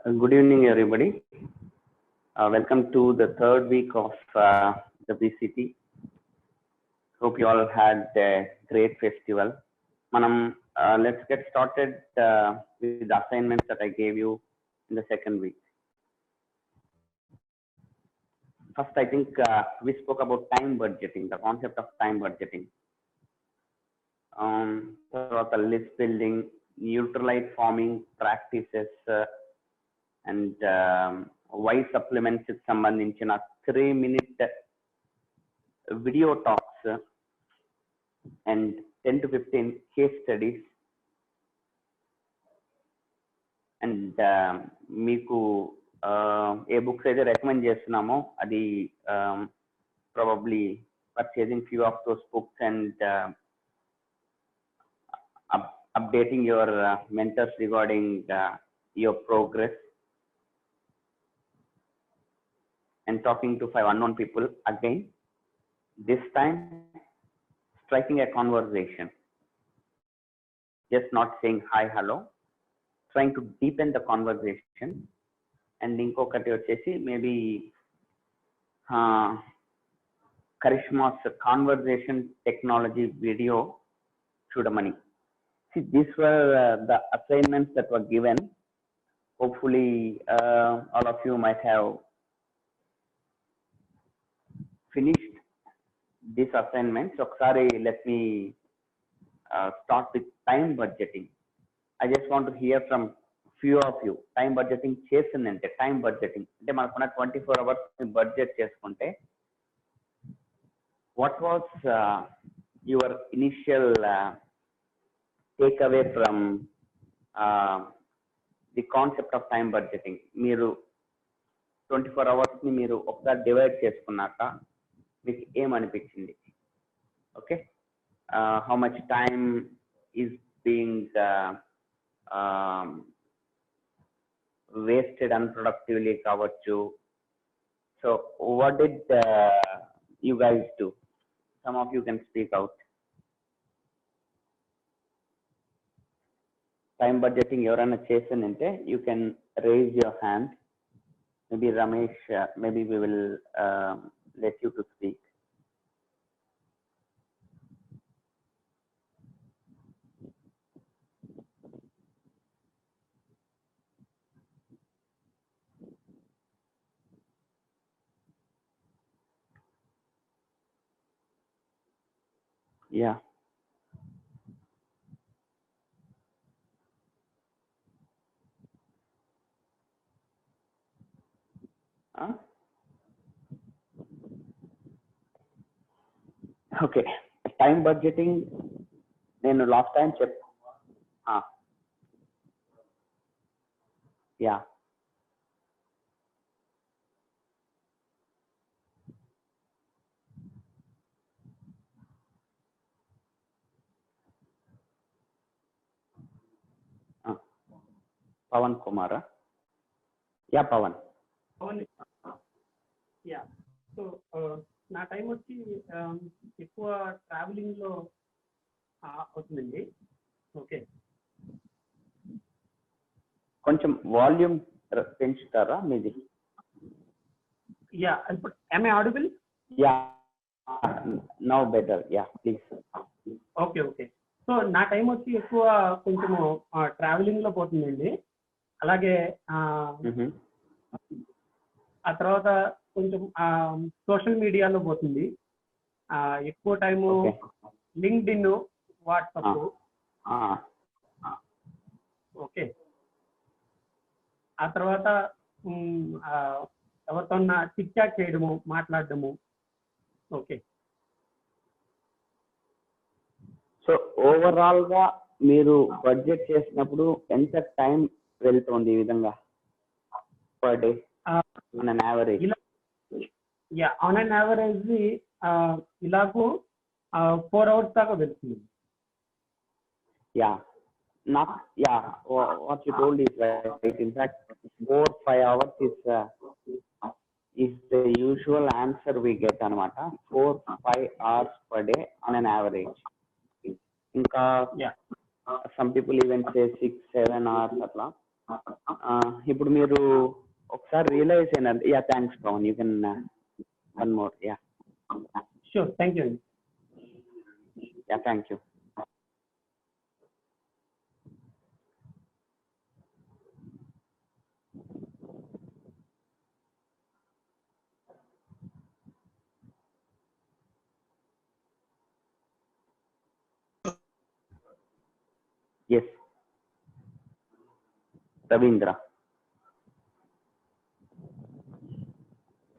Good evening, everybody. Welcome to the third week of the BCT. Hope you all had a great festival. Let's get started with the assignments that I gave you in the second week. First, I think we spoke about time budgeting, the concept of time budgeting. తర్వాత list building, neutralite farming practices, and why supplements కి సంబంధించిన 3-minute video talks and 10 to 15 case studies, and మీకు ఏ books అయితే recommend చేస్తున్నామో అది probably purchasing few of those books and updating your mentors regarding your progress, and talking to 5 unknown people again, this time striking a conversation, just not saying hi hello, trying to deepen the conversation. And inkokati vachesi maybe Karishma's conversation technology video chudamani. See, these were the assignments that were given. Hopefully all of you might have finished this assignment. So sorry, let me start with time budgeting. I just want to hear from few of you. Time budgeting చేసిందంటే time budgeting అంటే మనకున్న 24 hours budget చేసుకుంటే what was your initial takeaway from the concept of time budgeting? మీరు 24 hours ని మీరు ఒకసారి divide చేసుకున్నాక మీకు ఏమనిపించింది? Okay, how much time is being wasted unproductively కావచ్చు. So what did you guys do? Some of you can speak out. Time budgeting ఎవరైనా చేసానంటే you can raise your hand. Maybe Ramesh, maybe we will let you to speak. Yeah. Okay, time budgeting నేను last time yeah Pawan కుమారా? Yeah Pawan. Yeah, so నా time వచ్చి ఎక్కువ travelling లో అవుతుందండి. Okay, కొంచెం వాల్యూమ్ పెంచుతారా మీది? యా, ఇప్పుడు am I audible? Yeah, now better. Yeah, please. Okay okay, so నా టైం వచ్చి ఎక్కువ కొంచెము ట్రావెలింగ్ లో పోతుందండి. అలాగే ఆ తర్వాత కొంచెం సోషల్ మీడియాలో పోతుంది. ఎక్కువ టైము లింక్డ్ఇన్, వాట్సాప్. ఓకే, ఆ తర్వాత ఎవరితో చిట్ చాట్ చేయడము, మాట్లాడడము. ఓకే, సో ఓవరాల్ గా మీరు బడ్జెట్ చేసినప్పుడు ఎంత టైం వెళ్తుంది ఈ విధంగా per day on an average? Yeah, on an average ఇలాగూ 4 hours దాకా వెళ్తుంది. Yeah, not what you told is right. In fact, 4-5 hours is the usual answer we get anamata. 4-5 hours per day on an average. Inka some people even say 6-7 hours atla. ఇప్పుడు మీరు ఒకసారి realize అయినండి. Yeah thanks Pavan, you can one more. Yeah sure, thank you అండి. Yeah thank you. Yes, Ravindra.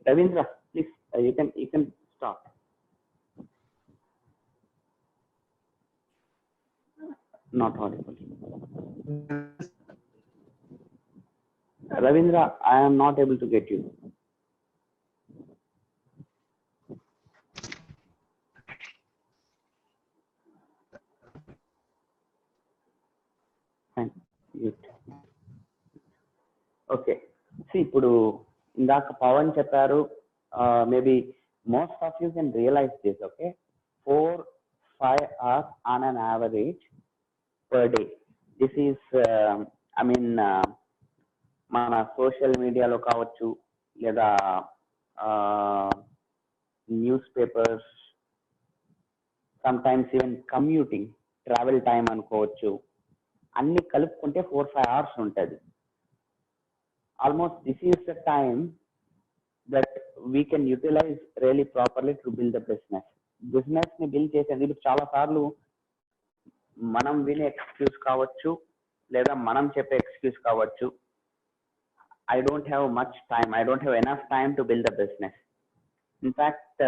Ravindra, please, you can start. Not audible. Ravindra, I am not able to get you. Fine. Mute. Okay, ఇప్పుడు ఇందాక పవన్ చెప్పారు, maybe most of you can realise this. Okay, 4-5 hours on an average per day. This is I mean మన social మీడియాలో కావచ్చు, లేదా news papers, sometimes even commuting, travel time అనుకోవచ్చు, అన్ని కలుపుకుంటే 4-5 hours ఉంటుంది. Almost this is the time that we can utilize really properly to build the business. Business ని build చేసేందుకు చాలా సార్లు మనం వినే ఎక్స్క్యూజ్ కావచ్చు, లేదా మనం చెప్పే ఎక్స్క్యూజ్ కావచ్చు, I don't have much time, I don't have enough time to build the business. In fact,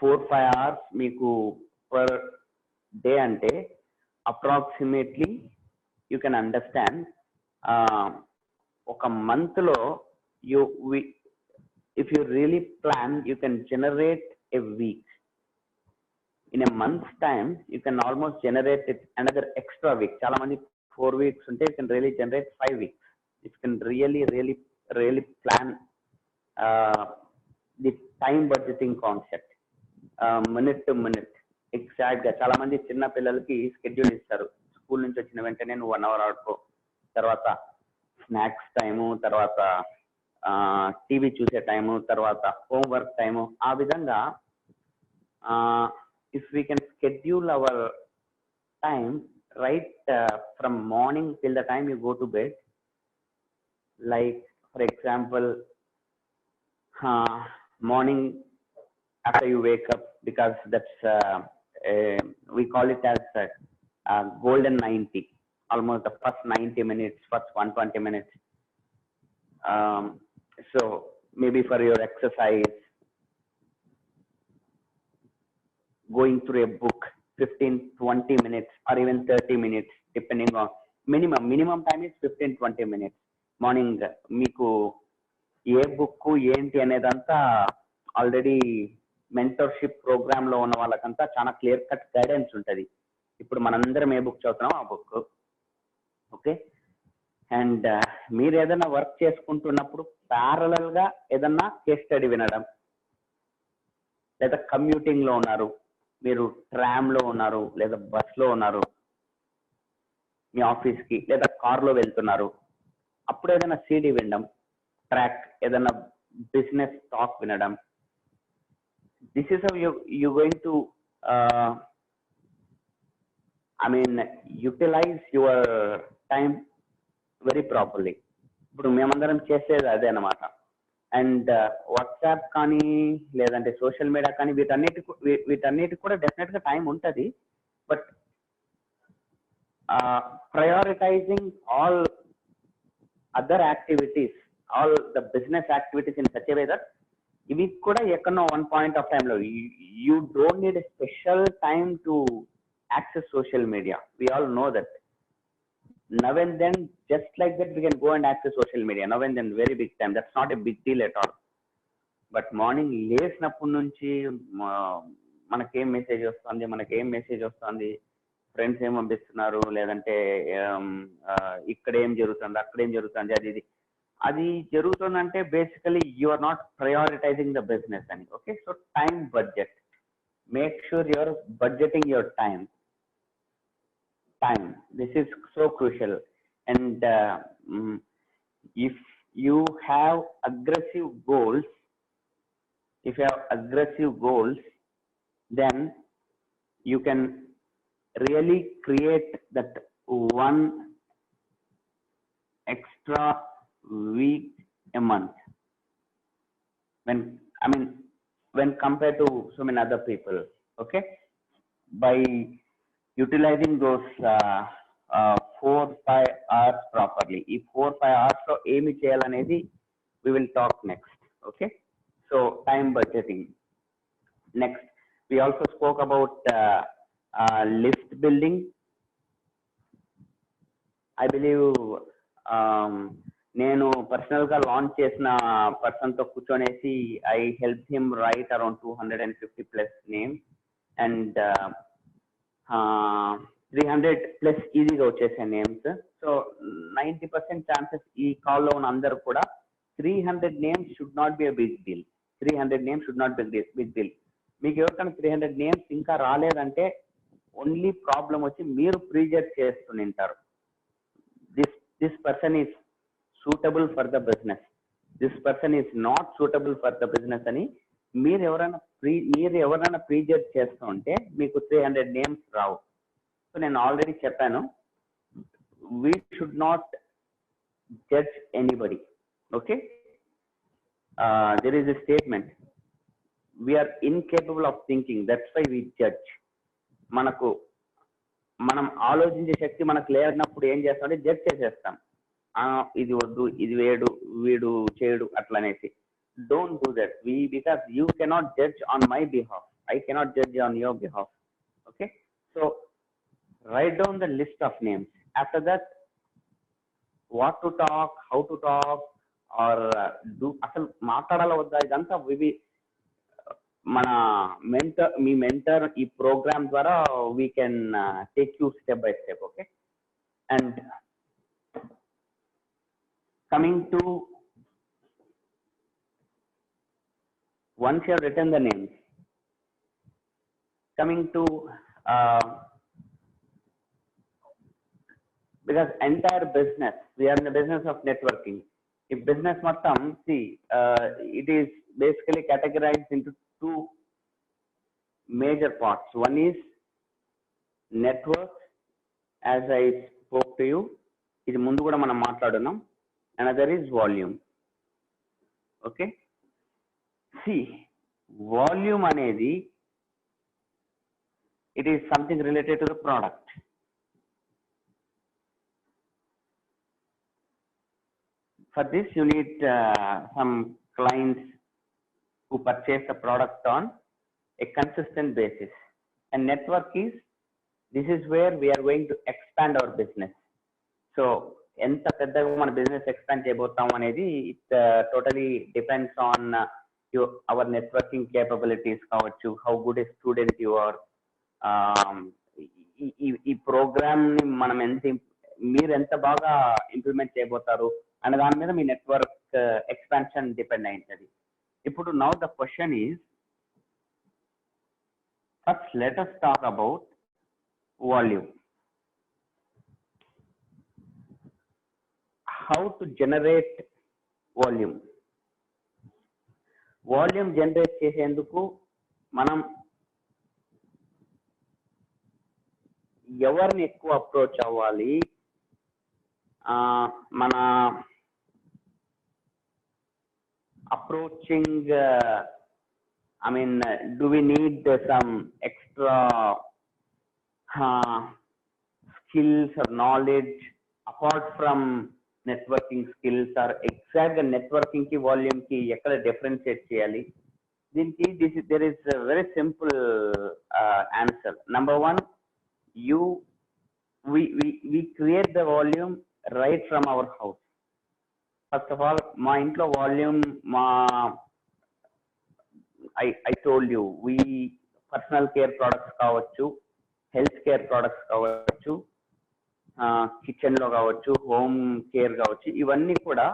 4-5 hours మీకు per day అంటే approximately you can understand, ఒక మంత్ లో if you really plan, you can generate a week. In a month's time, you can almost generate it another extra week. చాలా మంది 4 weeks ఉంటే you can really generate 5 weeks. You can really plan the time budgeting concept, minute to minute, exact గా. చాలా మంది చిన్న పిల్లలకి schedule ఇస్తారు, school నుంచి వచ్చిన వెంటనే నువ్వు 1 hour ఆడుకో, తర్వాత స్నాక్స్ టైము, తర్వాత టీవీ చూసే టైము, తర్వాత హోంవర్క్ టైము. ఆ విధంగా if we can schedule our time right from morning till the time you go to bed, like for example morning after you wake up, because that's we call it as golden 90, almost the first 90 minutes, first 120 minutes. So maybe for your exercise, going through a book, 15-20 minutes or even 30 minutes, depending on minimum time is 15-20 minutes. Morning మీకు ఏ book ఏంటి అనేదంతా already mentorship programme లో ఉన్న వాళ్ళకంతా చాలా clear cut guidance ఉంటుంది. ఇప్పుడు మనందరం ఏ book చదువుతున్నాం ఆ బుక్. ఓకే, అండ్ మీరు ఏదైనా వర్క్ చేసుకుంటున్నప్పుడు ప్యారలల్ గా ఏదన్నా కేస్ స్టడీ వినడం, లేదా కమ్యూటింగ్ లో ఉన్నారు, మీరు ట్రామ్ లో ఉన్నారు, లేదా బస్ లో ఉన్నారు మీ ఆఫీస్ కి, లేదా కార్ లో వెళ్తున్నారు, అప్పుడు ఏదైనా సీడీ వినడం, ట్రాక్ ఏదైనా బిజినెస్ టాక్ వినడం. This is how you're going to utilize your time very properly. ఇప్పుడు మేమందరం చేసేది అదే అనమాట. అండ్ వాట్సాప్ కానీ లేదంటే సోషల్ మీడియా కానీ వీటన్నిటికి కూడా డెఫినెట్ గా టైం ఉంటుంది. But prioritising all other activities, all the business activities in such a way that ఇవి కూడా ఎక్కడో వన్ పాయింట్ ఆఫ్ టైంలో you don't need a special time to access social media. We all know that. Now and then, just like that, we can go and access social media. Now and then, very big time. That's not a big deal at all. But morning లేసినప్పటి నుంచి మనకేం message వస్తుంది, friends ఏం పంపిస్తున్నారు, లేదంటే ఇక్కడ ఏం జరుగుతుంది, అక్కడ ఏం జరుగుతుంది, అది జరుగుతుందంటే basically you are not prioritizing the business అని. Okay, so time budget, make sure you are budgeting your time. This is so crucial. And if you have aggressive goals, then you can really create that one extra week a month when compared to so many other people. Okay, by utilizing those 4-5 hours properly. If 4-5 hours lo emi cheyalanedi we will talk next. Okay, so time budgeting. Next, we also spoke about list building. I believe నేను పర్సనల్గా launch చేసిన పర్సన్తో కూర్చొనేసి I help him write around 250+ names and 300+ ఈజీగా వచ్చేసే names. So 90% chances ఈ కాల్లో ఉన్న అందరూ కూడా 300 names should not be a big deal. 300 names should not be big deal. మీకు ఎవరికైనా 300 నేమ్స్ ఇంకా రాలేదంటే ఓన్లీ ప్రాబ్లం వచ్చి మీరు ప్రీజెట్ చేస్తుంటారు. This person is suitable for the business, this person is not suitable for the business అని మీరు ఎవరైనా ప్రీజెట్ చేస్తూ ఉంటే మీకు 300 నేమ్స్ రావు. సో నేను ఆల్రెడీ చెప్పాను, we should not judge anybody. Okay, there is a statement, we are incapable of thinking, that's why we judge. మనం ఆలోచించే శక్తి మనకు లేనప్పుడు ఏం చేస్తామంటే జడ్జ్ చేసేస్తాం. ఇది వద్దు, ఇది వీడు చేయడు అట్లనేసి. Don't do that. Because you cannot judge on my behalf, I cannot judge on your behalf. Okay, so write down the list of names. After that what to talk, how to talk, or అసలు మాట్లాడాలా వద్దా, ఇదంతా మీ mentor ఈ program ద్వారా we can take you step by step. Okay, and coming to once you have written the names, coming to because entire business, we are in the business of networking. If business mattam, see, it is basically categorized into two major parts. One is network, as I spoke to you, ఇది ముందు కూడా మనం మాట్లాడున్నాం. Another is volume. Okay, see, volume అనేది it is something related to the product. For this you need some clients who purchase the product on a consistent basis, and network is, this is where we are going to expand our business. So ఎంత పెద్దగా మన business expand చేయబోతాం అనేది it totally depends on our networking capabilities కావచ్చు, how good a student you are, ఈ program ని మీరు ఎంత బాగా ఇంప్లిమెంట్ చేయబోతారు అనే దాని మీద మీ నెట్వర్క్ ఎక్స్పాన్షన్ డిపెండ్ అయింటది. ఇప్పుడు now the question is, first let us talk about volume. How to generate volume? Volume generate చేసేందుకు మనం ఎవరిని ఎక్కువ అప్రోచ్ అవ్వాలి, మన approaching, I mean, do we need some extra skills or knowledge apart from networking skills, or exact networking ki volume ki ekkada differentiate cheyali? Dinki there is a very simple answer. Number one, we create the volume right from our house. First of all, మా ఇంట్లో volume, I told you, we personal care products కావచ్చు, health care products కావచ్చు, kitchen లో కావచ్చు, home care కావచ్చు, ఇవన్నీ కూడా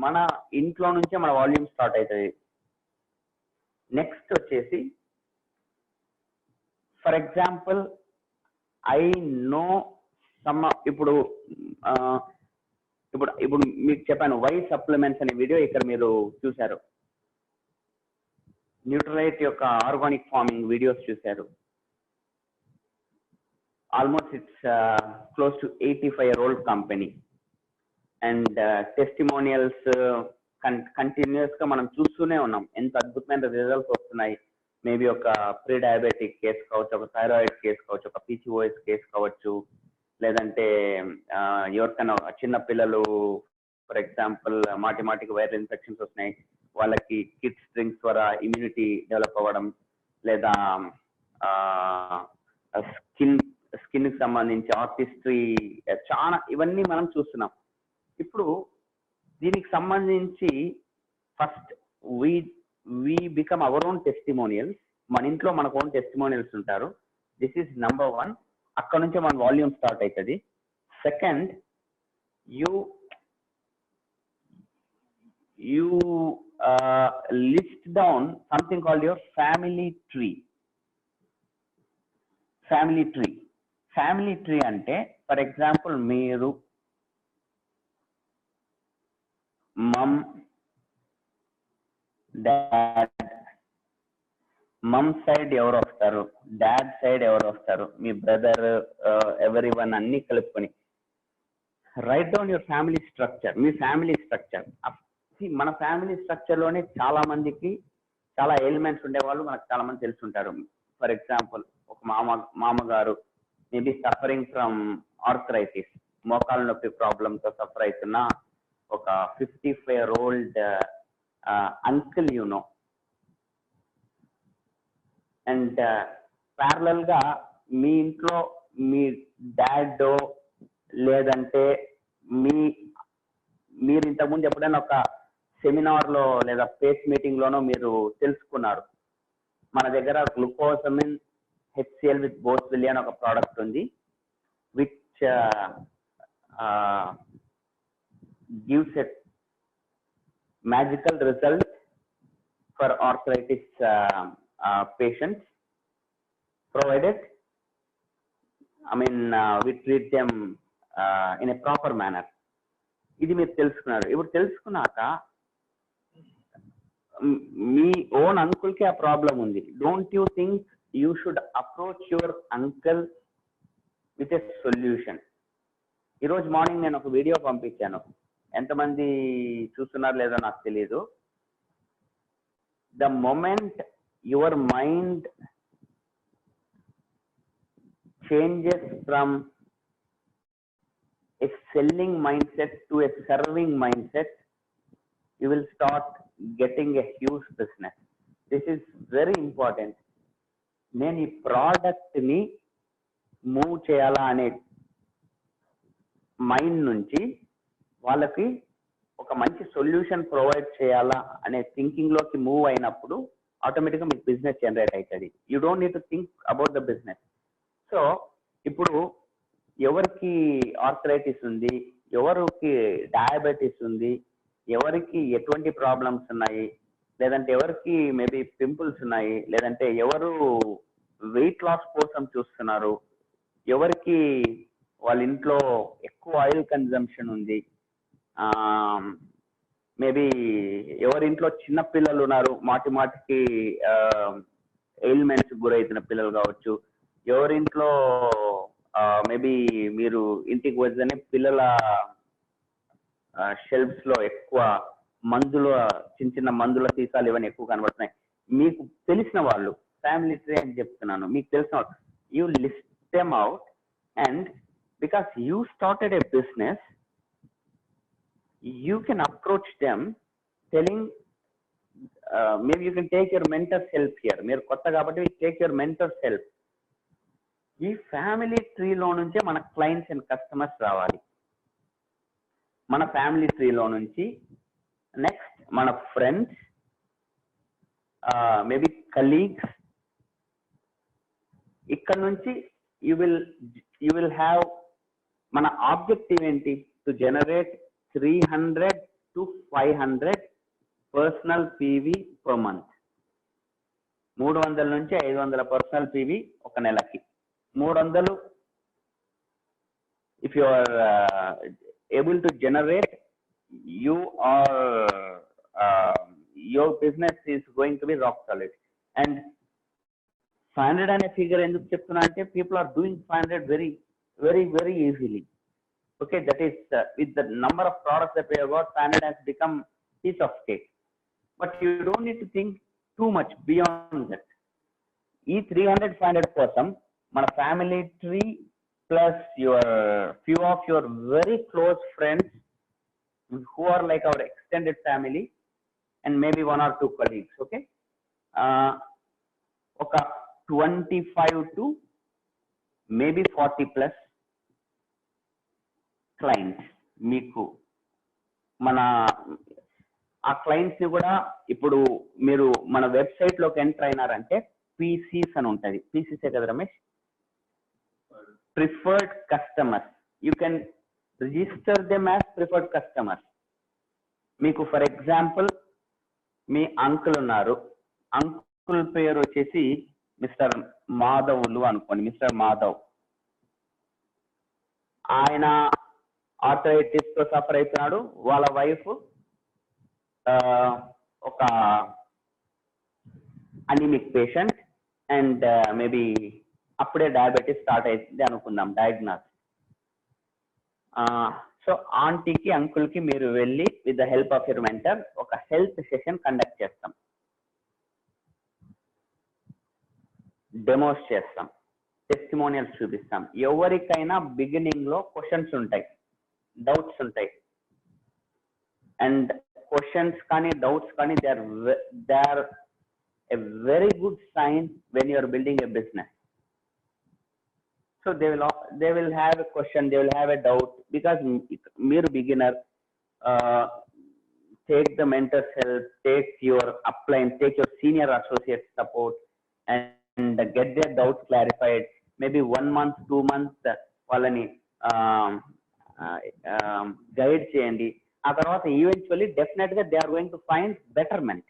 మన ఇంట్లో నుంచే మన వాల్యూమ్ స్టార్ట్ అవుతుంది. నెక్స్ట్ వచ్చేసి, ఫర్ ఎగ్జాంపుల్, I know ఇప్పుడు ఇప్పుడు ఇప్పుడు మీకు చెప్పాను వై సప్లిమెంట్స్ అనే వీడియో ఇక్కడ మీరు చూశారు. న్యూట్రలైట్ యొక్క ఆర్గానిక్ ఫార్మింగ్ వీడియోస్ చూశారు. Almost it's close to 85-year-old company and testimonials continuous గా మనం చూస్తూనే ఉన్నాం. ఎంత అద్భుతమైన రిజల్ట్స్ వస్తున్నాయి. మేబీ ఒక ప్రీ డయాబెటిక్ కేసు కావచ్చు, ఒక థైరాయిడ్ కేసు కావచ్చు, ఒక PCOS కేసు కావచ్చు, లేదంటే ఎవరికైనా చిన్న పిల్లలు ఫర్ ఎగ్జాంపుల్ మాటికి వైరల్ ఇన్ఫెక్షన్స్ వస్తున్నాయి, వాళ్ళకి కిడ్స్ డ్రింక్స్ ద్వారా ఇమ్యూనిటీ డెవలప్ అవ్వడం, లేదా స్కిన్ కి సంబంధించి ఆర్టిస్ట్రీ, చాలా ఇవన్నీ మనం చూస్తున్నాం. ఇప్పుడు దీనికి సంబంధించి first we become our own testimonials. మన ఇంట్లో మనకు ఓన్ టెస్టిమోనియల్స్ ఉంటారు. This is number 1. అక్కడ నుంచే మన వాల్యూమ్ స్టార్ట్ అవుతుంది. Second, you list down something called your family tree. Family tree అంటే ఫర్ ఎగ్జాంపుల్ మీరు మమ్ సైడ్ ఎవరు వస్తారు, డాడ్ సైడ్ ఎవరు వస్తారు, మీ బ్రదర్, ఎవరి వన్ అన్ని కలుపుకొని right down your family structure. Me family structure, మన ఫ్యామిలీ స్ట్రక్చర్ లోనే చాలా మందికి చాలా ఎలిమెంట్స్ ఉండేవాళ్ళు మనకు చాలా మంది తెలుసుంటారు. ఫర్ ఎగ్జాంపుల్ ఒక మామగారు మేబీ సఫరింగ్ ఫ్రమ్ ఆర్థరైటిస్, మోకాళ్ళ నొప్పి ప్రాబ్లంతో సఫర్ అవుతున్న ఒక 55-year-old uncle you know. And parallel గా మీ ఇంట్లో మీ డాడ్ లేదంటే మీరు ఇంతకుముందు ఎప్పుడైనా ఒక సెమినార్ లో లేదా పేస్ మీటింగ్ లోనో మీరు తెలుసుకున్నారు, మన దగ్గర గ్లూకోసమిన్ HCl విత్ బోస్విల్లీ అని ఒక ప్రోడక్ట్ ఉంది, which gives a magical result for arthritis patients, provided we treat them in a proper manner. ఇది మీరు తెలుసుకున్నారు. ఇప్పుడు తెలుసుకున్నాక మీ ఓన్ అంకుల్ కి ఆ ప్రాబ్లం ఉంది. Don't you think you should approach your uncle with a solution? ఈరోజు మార్నింగ్ నేను ఒక వీడియో పంపించాను, ఎంతమంది చూస్తున్నారు లేదో నాకు తెలియదు. The moment your mind changes from a selling mindset to a serving mindset, you will start getting a huge business. This is very important. నేను ఈ ప్రోడక్ట్ ని మూవ్ చేయాలా అనే మైండ్ నుంచి వాళ్ళకి ఒక మంచి సొల్యూషన్ ప్రొవైడ్ చేయాలా అనే థింకింగ్ లోకి మూవ్ అయినప్పుడు ఆటోమేటిక్గా మీకు బిజినెస్ జనరేట్ అవుతుంది. You don't need to think about the business. So ఇప్పుడు ఎవరికి ఆర్థరైటిస్ ఉంది, ఎవరికి డయాబెటీస్ ఉంది, ఎవరికి ఎటువంటి ప్రాబ్లమ్స్ ఉన్నాయి, లేదంటే ఎవరికి మేబీ పింపుల్స్ ఉన్నాయి, లేదంటే ఎవరు వెయిట్ లాస్ కోసం చూస్తున్నారు, ఎవరికి వాళ్ళ ఇంట్లో ఎక్కువ ఆయిల్ కన్జంప్షన్ ఉంది, మేబీ ఎవరింట్లో చిన్న పిల్లలు ఉన్నారు, మాటికి ఎయిల్మెంట్స్ గురవుతున్న పిల్లలు కావచ్చు, ఎవరింట్లో మేబీ మీరు ఇంటికి వద్దనే పిల్లల షెల్ఫ్స్ లో ఎక్కువ మందులు, చిన్న మందుల సీసాలు ఇవన్నీ ఎక్కువ కనబడుతున్నాయి. మీకు తెలిసిన వాళ్ళు, ఫ్యామిలీ ట్రీ అని చెప్తున్నాను, మీకు తెలిసిన వాళ్ళు, you list them out and because you started a business, you can approach them telling maybe you can take your mentor's help here. మీరు కొత్త కాబట్టి take your mentor's help. ఈ ఫ్యామిలీ ట్రీలో నుంచే మన క్లయింట్స్ అండ్ కస్టమర్స్ రావాలి. మన family ట్రీలో నుంచి next మన ఫ్రెండ్స్, మేబీ కలీగ్స్, ఇక్కడ నుంచి యూ విల్ హ్యావ్, మన ఆబ్జెక్టివ్ ఏంటి? To generate 300 to 500 personal PV per month. 300 నుంచి 500 పర్సనల్ పీవీ ఒక నెలకి. 300 if you are able to generate, you are your business is going to be rock solid. And 500 అనే figure ఎందుకు చెప్తున్నా అంటే people are doing 500 very easily. Okay, that is with the number of products that we have got, 500 has become piece of cake. But you don't need to think too much beyond that. ఈ 300 500 కోసం మన family tree plus your few of your very close friends who are like our extended family and maybe 1 or 2 colleagues, okay, ఒక 25 to maybe 40 plus clients మీకు మన ఆ clients ని కూడా ఇప్పుడు మీరు మన వెబ్సైట్ లోకి ఎంటర్ అయినారంటే పీసీస్ అని ఉంటుంది. పీసీసే కదా Ramesh? Preferred customers. You can register them as preferred customers. మీకు ఫర్ ఎగ్జాంపుల్ మీ అంకుల్ ఉన్నారు, అంకుల్ పేరు వచ్చేసి మిస్టర్ మాధవ్లు అనుకోండి, మిస్టర్ మాధవ్. ఆయన ఆర్థరైటిస్ తో సఫర్ అవుతున్నాడు, వాళ్ళ వైఫ్ ఒక అనిమిక్ పేషెంట్ అండ్ మేబీ అప్పుడే డయాబెటీస్ స్టార్ట్ అయింది అనుకుందాం, డయాగ్నోస్. సో ఆంటీకి అంకుల్ కి మీరు వెళ్ళి with the help of your mentor ఒక హెల్త్ సెషన్ కండక్ట్ చేస్తాం, డెమోస్ చేస్తాం, టెస్టిమోనియల్స్ చూపిస్తాం. ఎవరికైనా బిగినింగ్ లో క్వశ్చన్స్ ఉంటాయి, డౌట్స్ ఉంటాయి. అండ్ క్వశ్చన్స్ కానీ డౌట్స్ కానీ they are a very good sign when you are building a business. So they will have a question, they will have a doubt, because mere beginner. Take the mentor's help, take your upline, take your senior associate support and get their doubts clarified. Maybe 1 month 2 months వాళ్ళని guide చేయండి. ఆ తర్వాత eventually definite గా they are going to find betterment.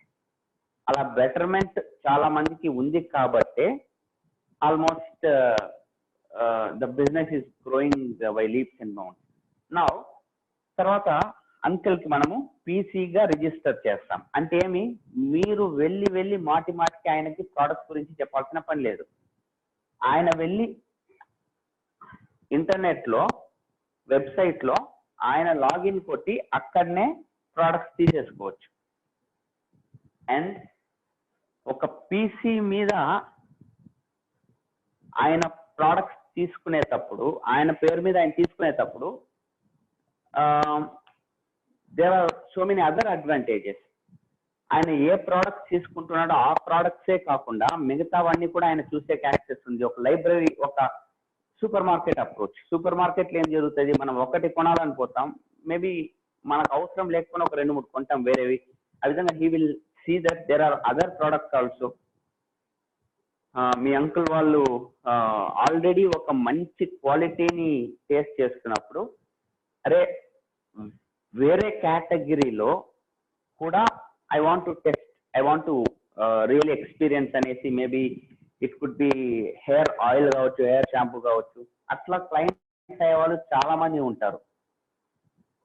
అలా betterment చాలా మందికి ఉంది కాబట్టి almost the business is growing by leaps and bounds. Now తర్వాత అంకుల్ కి మనము పీసీగా రిజిస్టర్ చేస్తాం. అంటే ఏమి, మీరు వెళ్ళి మాటికి ఆయనకి ప్రోడక్ట్స్ గురించి చెప్పాల్సిన పని లేదు. ఆయన వెళ్ళి ఇంటర్నెట్ లో వెబ్సైట్ లో ఆయన లాగిన్ కొట్టి అక్కడనే ప్రోడక్ట్స్ తీసేసుకోవచ్చు. అండ్ ఒక పీసీ మీద ఆయన ప్రోడక్ట్స్ తీసుకునేటప్పుడు, ఆయన పేరు మీద ఆయన తీసుకునేటప్పుడు there are so many other advantages. ఆయన ఏ ప్రోడక్ట్స్ తీసుకుంటున్నాడో ఆ ప్రోడక్ట్సే కాకుండా మిగతావన్నీ కూడా ఆయన చూసే యాక్సెస్ ఉంది. ఒక లైబ్రరీ, ఒక సూపర్ మార్కెట్ అప్రోచ్. సూపర్ మార్కెట్లో ఏం జరుగుతుంది, మనం ఒకటి కొనాలని పోతాం, మేబీ మనకు అవసరం లేకపోయినా ఒక 2-3 కొంటాం వేరేవి. ఆ విధంగా he will see that there are other products also. మీ అంకుల్ వాళ్ళు ఆల్రెడీ ఒక మంచి క్వాలిటీని టేస్ట్ చేస్తున్నప్పుడు, అరే వేరే కేటగిరీలో కూడా I want to test, I want to real experience అనేసి, maybe it could be hair oil కావచ్చు, హెయిర్ షాంపూ కావచ్చు, అట్లా క్లయింట్స్ అయ్యే వాళ్ళు చాలా మంది ఉంటారు.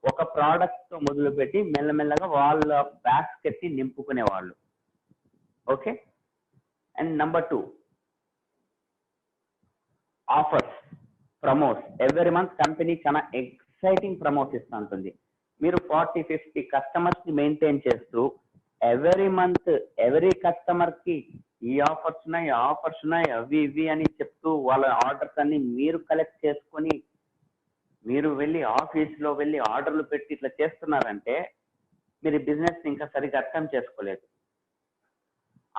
ఒక ప్రోడక్ట్ తో మొదలుపెట్టి మెల్లమెల్లగా వాళ్ళ బాస్కెట్ ని నింపుకునే వాళ్ళు. Okay. And number 2, offers, promotes. Every month company చాలా ఎక్సైటింగ్ ప్రమోట్స్ ఇస్తూ ఉంటుంది. మీరు 40-50 కస్టమర్స్ ని మెయింటైన్ చేస్తూ ఎవ్రీ మంత్ ఎవ్రీ కస్టమర్ కి ఈ ఆఫర్స్ ఉన్నాయి, ఆఫర్స్ ఉన్నాయి, అవి ఇవి అని చెప్తూ వాళ్ళ ఆర్డర్స్ అన్ని మీరు కలెక్ట్ చేసుకొని మీరు వెళ్ళి ఆఫీస్ లో వెళ్ళి ఆర్డర్లు పెట్టి ఇట్లా చేస్తున్నారంటే మీరు బిజినెస్ ఇంకా సరిగ్గా అర్థం చేసుకోలేదు.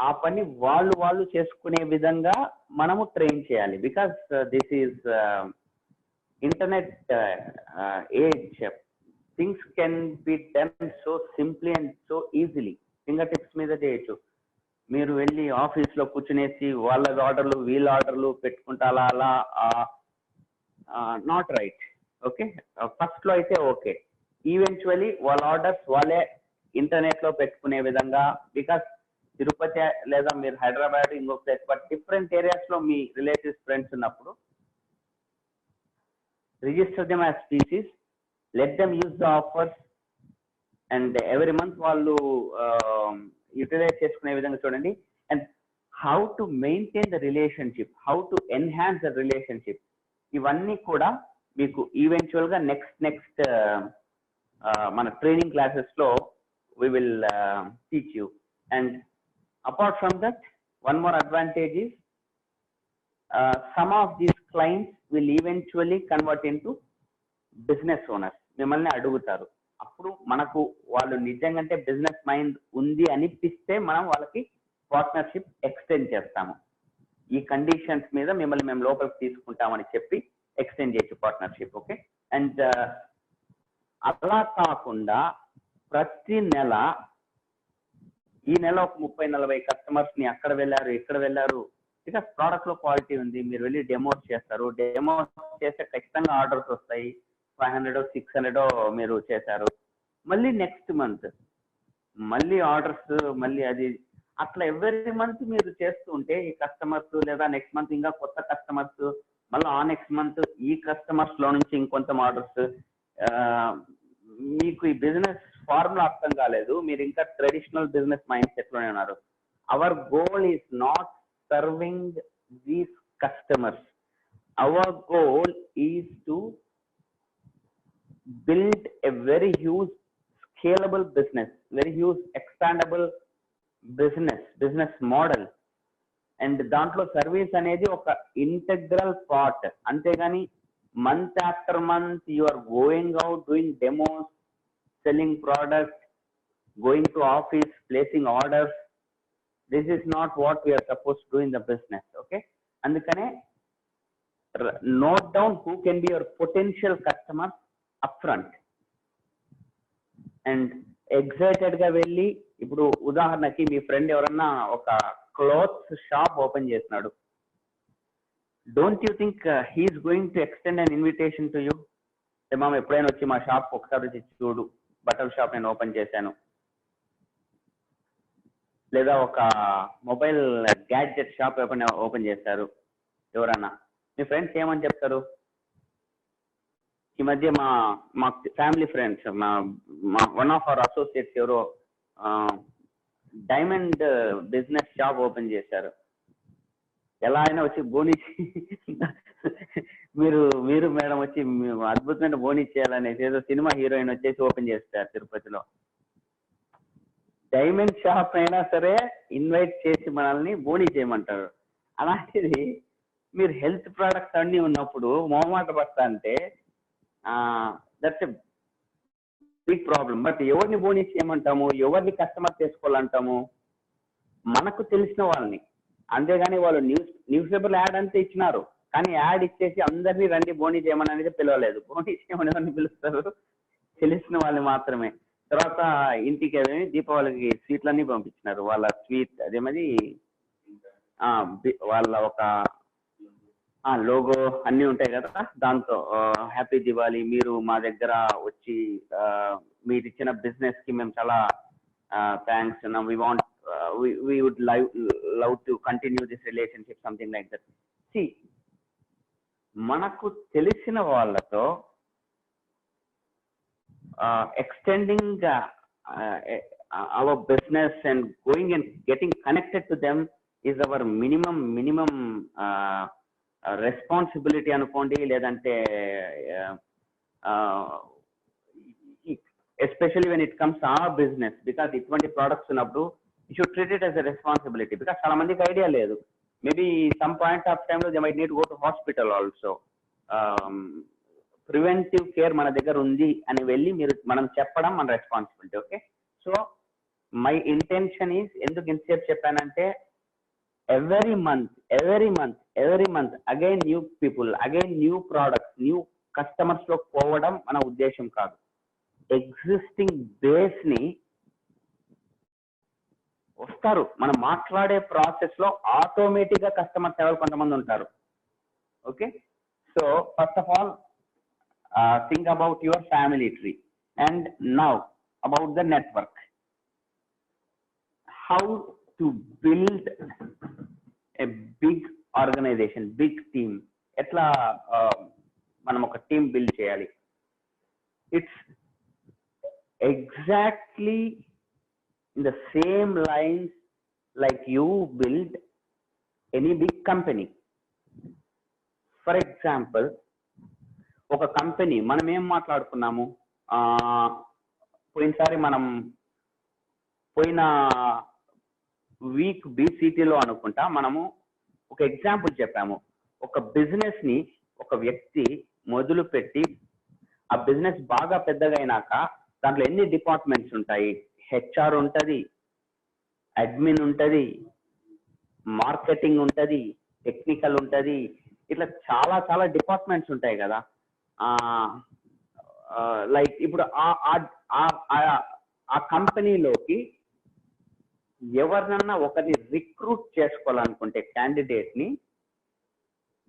ఆ పని వాళ్ళు చేసుకునే విధంగా మనము ట్రైన్ చేయాలి. Because this is internet age. Things can be done so simply and so easily. Finger tips మీద చేయొచ్చు. మీరు వెళ్ళి ఆఫీస్ లో కూర్చునేసి వాళ్ళ ఆర్డర్లు వీళ్ళ ఆర్డర్లు పెట్టుకుంటా అలా నాట్ రైట్. ఓకే, ఫస్ట్ లో అయితే ఓకే. ఈవెన్చువలీ వాళ్ళ ఆర్డర్స్ వాళ్ళే ఇంటర్నెట్ లో పెట్టుకునే విధంగా, బికాస్ తిరుపతి లేదా మీరు హైదరాబాద్ ఇంకొక ప్లేస్, బట్ డిఫరెంట్ ఏరియాస్ లో మీ రిలేటివ్స్ ఫ్రెండ్స్ ఉన్నప్పుడు register them as species, let them use the offers, and every month వాళ్ళు యూటిలైజ్ చేసుకునే విధంగా చూడండి. And how to maintain the relationship, how to enhance the relationship, ఇవన్నీ కూడా మీకు ఈవెన్చువల్ గా నెక్స్ట్ మన ట్రైనింగ్ క్లాసెస్ లో we will teach you. And apart from that, one more advantage is some of these clients will eventually convert into business owners. మిమ్మల్ని అడుగుతారు, అప్పుడు మనకు వాళ్ళు నిజంగా అంటే బిజినెస్ మైండ్ ఉంది అనిపిస్తే మనం వాళ్ళకి పార్ట్నర్షిప్ ఎక్స్టెండ్ చేస్తాము. ఈ కండిషన్స్ మీద మిమ్మల్ని మేము లోపలికి తీసుకుంటామని చెప్పి ఎక్స్టెండ్ చేయొచ్చు పార్ట్నర్షిప్. ఓకే. అండ్ అలా కాకుండా ప్రతి నెల, ఈ నెల ఒక 30-40 కస్టమర్స్ ని అక్కడ వెళ్ళారు ఇక్కడ వెళ్ళారు, బికాస్ ప్రోడక్ట్ లో క్వాలిటీ ఉంది, మీరు వెళ్ళి డెమోస్ చేస్తారు, డెమోస్ చేస్తే ఖచ్చితంగా ఆర్డర్స్ వస్తాయి, 500 600 మీరు చేశారు, మళ్ళీ నెక్స్ట్ మంత్ మళ్ళీ ఆర్డర్స్, మళ్ళీ అది అట్లా ఎవ్రీ మంత్ మీరు చేస్తూ ఉంటే ఈ కస్టమర్స్, లేదా నెక్స్ట్ మంత్ ఇంకా కొత్త కస్టమర్స్, మళ్ళీ ఆ నెక్స్ట్ మంత్ ఈ కస్టమర్స్ లో నుంచి ఇంకొంత ఆర్డర్స్, మీకు ఈ బిజినెస్ ఫార్ములా అర్థం కాలేదు, మీరు ఇంకా ట్రెడిషనల్ బిజినెస్ మైండ్ సెట్ లోనే ఉన్నారు. Hour goal is not serving these customers, hour goal is to build a very huge scalable business, very huge expandable business model. And దాంట్లో సర్వీస్ అనేది ఒక ఇంటెగ్రల్ పార్ట్. అంతేగాని month after month you are going out doing demos, selling products, going to office, placing orders. This is not what we are supposed to do in the business. Okay. Andukane note down who can be your potential customers upfront. And excited ga velli, ఇప్పుడు ఉదాహరణకి మీ friend ఎవరన్నా ఒక clothes shop open చేస్తున్నాడు, don't you think he is going to extend an invitation to you? మామ ఎప్పుడైనా వచ్చి మా shop ఒకసారి వచ్చి చూడు, బట్టల షాప్ నేను ఓపెన్ చేశాను. లేదా ఒక మొబైల్ గ్యాడ్జెట్ షాప్ ఓపెన్ చేశారు ఎవరన్నా, మీ ఫ్రెండ్స్ ఏమని చెప్తారు? ఈ మధ్య మా ఫ్యామిలీ ఫ్రెండ్స్, మా వన్ ఆఫ్ అవర్ అసోసియేట్స్ ఎవరో డైమండ్ బిజినెస్ షాప్ ఓపెన్ చేశారు, ఎలా అయినా వచ్చి బోనిచ్చి మీరు మేడం వచ్చి అద్భుతమైన బోనిచ్ చేయాలనేసి ఏదో సినిమా హీరోయిన్ వచ్చేసి ఓపెన్ చేస్తారు తిరుపతిలో. డైమండ్ షాప్ అయినా సరే ఇన్వైట్ చేసి మనల్ని బోని చేయమంటారు. అలాంటిది మీరు హెల్త్ ప్రొడక్ట్స్ అన్ని ఉన్నప్పుడు మొహమాట పడతా అంటే that's a big problem. But ఎవరిని బోని చేయమంటాము, ఎవరిని కస్టమర్ చేసుకోవాలంటాము? మనకు తెలిసిన వాళ్ళని. అంతేగాని వాళ్ళు న్యూస్ పేపర్ యాడ్ అంతా ఇచ్చినారు, కానీ యాడ్ ఇచ్చేసి అందరినీ రండి బోని చేయమని అనేది పిలవలేదు. బోని చేయమని ఎవరిని పిలుస్తారు? తెలిసిన వాళ్ళని మాత్రమే. తర్వాత ఇంటికి దీపావళికి స్వీట్లన్నీ పంపించినారు, వాళ్ళ స్వీట్ అదేమది వాళ్ళ ఒక లోగో అన్నీ ఉంటాయి కదా, దాంతో హ్యాపీ దివాళీ, మీరు మా దగ్గర వచ్చి మీరు ఇచ్చిన బిజినెస్ కి మేము చాలా thanks, we would love to continue this relationship, something like that. See, manaku telisina vallato extending our business and going and getting connected to them is our minimum responsibility anukondi, ledante especially when it comes to our business, because itvanti products unnappudu you should treat it as a responsibility, because చాలా మందికి idea లేదు. Maybe some point of time లో they might need go to hospital also. Preventive care మన దగ్గర ఉంది అని వెళ్ళి మనం చెప్పడం మన responsibility. Okay. So my intention is, ఎందుకు ఇంతసేపు చెప్పానంటే every month again new people, again new products, new customers లో పోవడం మన ఉద్దేశం కాదు. ఎగ్జిస్టింగ్ బేస్ ని వస్తారు, మనం మాట్లాడే ప్రాసెస్ లో ఆటోమేటిక్ గా కస్టమర్స్ ఎవరు కొంతమంది ఉంటారు. Okay. So first of all think about your family tree, and now about the network. How to build a big organisation, big team. ఎట్లా మన మనం ఒక టీమ్ బిల్డ్ చేయాలి. It's exactly in the same lines like you build any big company. For example, ఒక company మనం ఏం మాట్లాడుకున్నాము, పోయినసారి మనం పోయిన వీక్ బీసీటీలో అనుకుంటా మనము ఒక ఎగ్జాంపుల్ చెప్పాము. ఒక బిజినెస్ ని ఒక వ్యక్తి మొదలు పెట్టి ఆ బిజినెస్ బాగా పెద్దగా అయినాక దాంట్లో ఎన్ని డిపార్ట్మెంట్స్ ఉంటాయి? హెచ్ఆర్ ఉంటది, అడ్మిన్ ఉంటది, మార్కెటింగ్ ఉంటది, టెక్నికల్ ఉంటది, ఇట్లా చాలా చాలా డిపార్ట్మెంట్స్ ఉంటాయి కదా. లైక్ ఇప్పుడు ఆ కంపెనీలోకి ఎవరినన్నా ఒకరిని రిక్రూట్ చేసుకోవాలనుకుంటే క్యాండిడేట్ ని,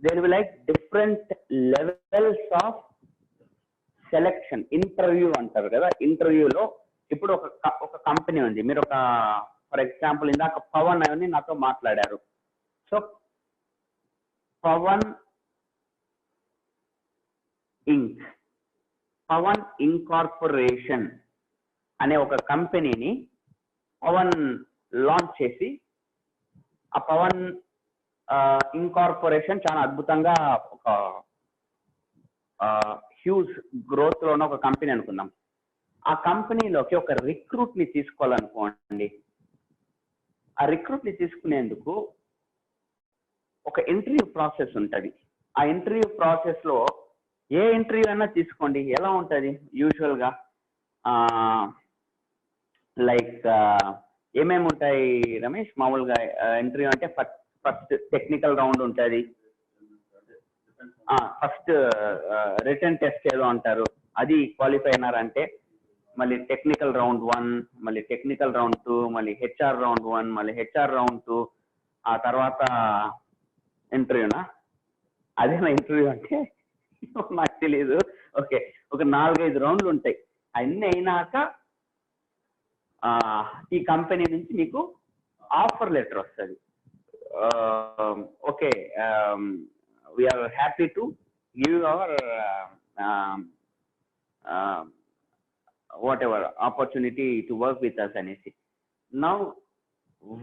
there will like different levels of selection. Interview అంటారు కదా. ఇంటర్వ్యూలో ఇప్పుడు ఒక కంపెనీ ఉంది, మీరు ఒక ఫర్ ఎగ్జాంపుల్ ఇందాక పవన్ అని నాతో మాట్లాడారు. సో పవన్ ఇంక్, పవన్ ఇన్కార్పొరేషన్ అనే ఒక కంపెనీని పవన్ లాంచ్ చేసి, ఆ పవన్ ఇన్కార్పొరేషన్ చాలా అద్భుతంగా ఒక హ్యూజ్ గ్రోత్ లో ఉన్న ఒక కంపెనీ అనుకుందాం. ఆ కంపెనీలోకి ఒక రిక్రూట్ ని తీసుకోవాలనుకోండి. ఆ రిక్రూట్ ని తీసుకునేందుకు ఒక ఇంటర్వ్యూ ప్రాసెస్ ఉంటుంది. ఆ ఇంటర్వ్యూ ప్రాసెస్ లో ఏ ఇంటర్వ్యూ అయినా తీసుకోండి, ఎలా ఉంటుంది యూజువల్ గా, లైక్ ఏమేమి ఉంటాయి రమేష్? మామూలుగా ఇంటర్వ్యూ అంటే ఫస్ట్ టెక్నికల్ రౌండ్ ఉంటుంది, ఫస్ట్ రిటర్న్ టెస్ట్ ఏదో అంటారు, అది క్వాలిఫై అయినారంటే మళ్ళీ టెక్నికల్ రౌండ్ 1, మళ్ళీ టెక్నికల్ రౌండ్ 2, మళ్ళీ హెచ్ఆర్ రౌండ్ 1, మళ్ళీ హెచ్ఆర్ రౌండ్ 2, ఆ తర్వాత ఇంటర్వ్యూనా? అదేనా ఇంటర్వ్యూ అంటే? నాకు తెలీదు. ఓకే, ఒక 4-5 రౌండ్లు ఉంటాయి. అన్నీ అయినాక ఈ కంపెనీ నుంచి మీకు ఆఫర్ లెటర్ వస్తుంది. Okay, we're happy to give our whatever opportunity to work with us అనేసి. Now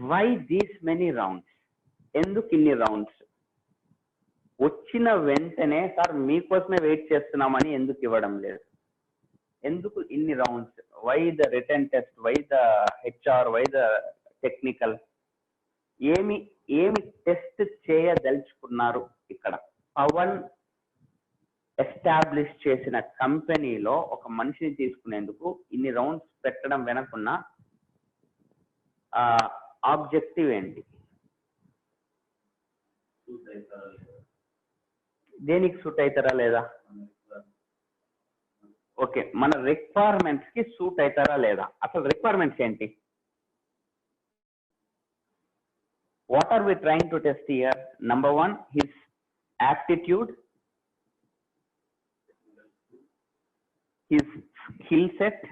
why these many rounds? ఎందుకు ఇన్ని రౌండ్స్? వచ్చిన వెంటనే సార్ మీకోసమే వెయిట్ చేస్తున్నామని ఎందుకు ఇవ్వడం లేదు? ఎందుకు ఇన్ని rounds? Why the written test, why the HR, why the technical? ఏమి టెస్ట్ చేయదలుచుకున్నారు ఇక్కడ? పవన్ ఎస్టాబ్లిష్ చేసిన కంపెనీలో ఒక మనిషిని తీసుకునేందుకు ఇన్ని రౌండ్స్ పెట్టడం వెనకున్న ఆబ్జెక్టివ్ ఏంటి? దేనికి సూట్ అవుతారా లేదా? ఓకే, మన రిక్వైర్మెంట్స్ కి సూట్ అవుతారా లేదా? అసలు రిక్వైర్మెంట్స్ ఏంటి? What are we trying to test here? Number 1, his aptitude, his skill set.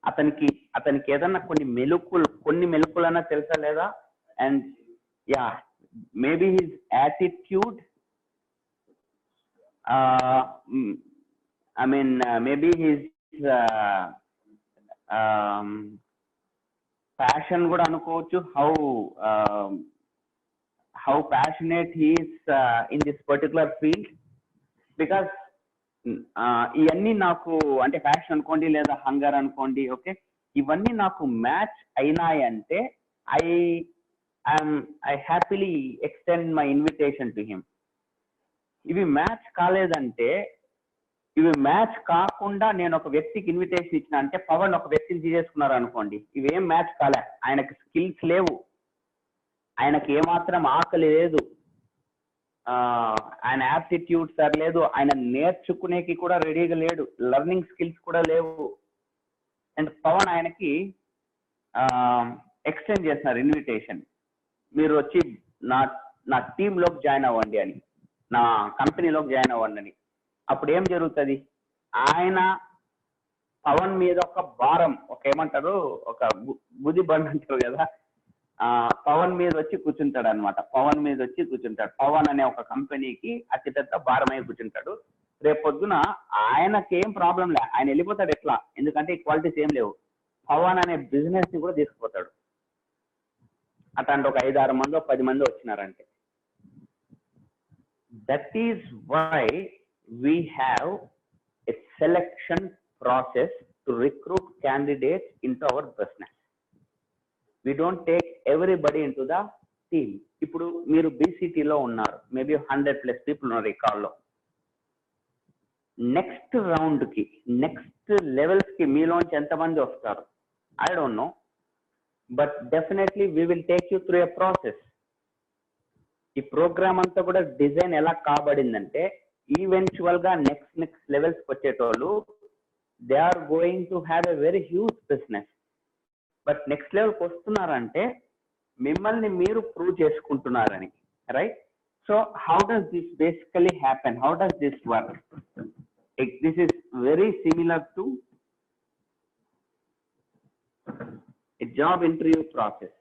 అతనికి ఏదన్నా కొన్ని మెలకులన్నా తెలుసా లేదా? And yeah, maybe his attitude, I mean maybe his passion కూడా అనుకోవచ్చు. how passionate he is in this particular field, because ఇవన్నీ నాకు అంటే ప్యాషన్ అనుకోండి లేదా హంగర్ అనుకోండి, ఓకే, ఇవన్నీ నాకు మ్యాచ్ అయినాయంటే I happily extend my invitation to him. ఇవి మ్యాచ్ కాలేదంటే, ఇవి మ్యాచ్ కాకుండా నేను ఒక వ్యక్తికి ఇన్విటేషన్ ఇచ్చిన అంటే పవన్ ఒక వ్యక్తిని తీసేసుకున్నారు అనుకోండి, ఇవేం మ్యాచ్ కాలే. ఆయనకి స్కిల్స్ లేవు, ఆయనకి ఏమాత్రం ఆకలి లేదు, ఆయన యాప్టిట్యూడ్ సరిలేదు, ఆయన నేర్చుకునేకి కూడా రెడీగా లేడు, లెర్నింగ్ స్కిల్స్ కూడా లేవు. అండ్ పవన్ ఆయనకి ఎక్స్టెండ్ చేస్తున్నారు ఇన్విటేషన్, మీరు వచ్చి నా టీంలోకి జాయిన్ అవ్వండి అని, నా కంపెనీలోకి జాయిన్ అవ్వండి అని. అప్పుడు ఏం జరుగుతుంది? ఆయన పవన్ మీద ఒక భారం, ఒక ఏమంటారు, ఒక బుద్ధి బండ్ అంటారు కదా, పవన్ మీద వచ్చి కూర్చుంటాడు అనమాట. పవన్ అనే ఒక కంపెనీకి అతిపెద్ద భారమై కూర్చుంటాడు. రేపొద్దున ఆయనకి ఏం ప్రాబ్లం లే, ఆయన వెళ్ళిపోతాడు ఎట్లా, ఎందుకంటే ఈక్వాలిటీస్ ఏం లేవు. పవన్ అనే బిజినెస్ ని కూడా తీసుకుపోతాడు. అట్లాంటి ఒక 5-6 మందో 10 మంది వచ్చినారంటే. That is why we have a selection process to recruit candidates into our business. We don't take everybody into the team. ఇప్పుడు మీరు బీసీటీలో ఉన్నారు, మేబీ 100+ పీపుల్ ఉన్నారు ఈ కాల్లో. నెక్స్ట్ రౌండ్ కి, నెక్స్ట్ లెవెల్స్ కి మీలోంచి ఎంతమంది వస్తారు I don't know, but definitely we will take you through a process. ఈ ప్రోగ్రామ్ అంతా కూడా డిజైన్ ఎలా కాబడిందంటే, ఈవెన్చువల్ గా నెక్స్ట్ లెవెల్స్ వచ్చేటోళ్ళు they are going to have a very huge business. But next లెవెల్కి వస్తున్నారంటే మిమ్మల్ని మీరు ప్రూవ్ చేసుకుంటున్నారని, right? So how does this basically happen, how does this work? This is very similar to a job interview process.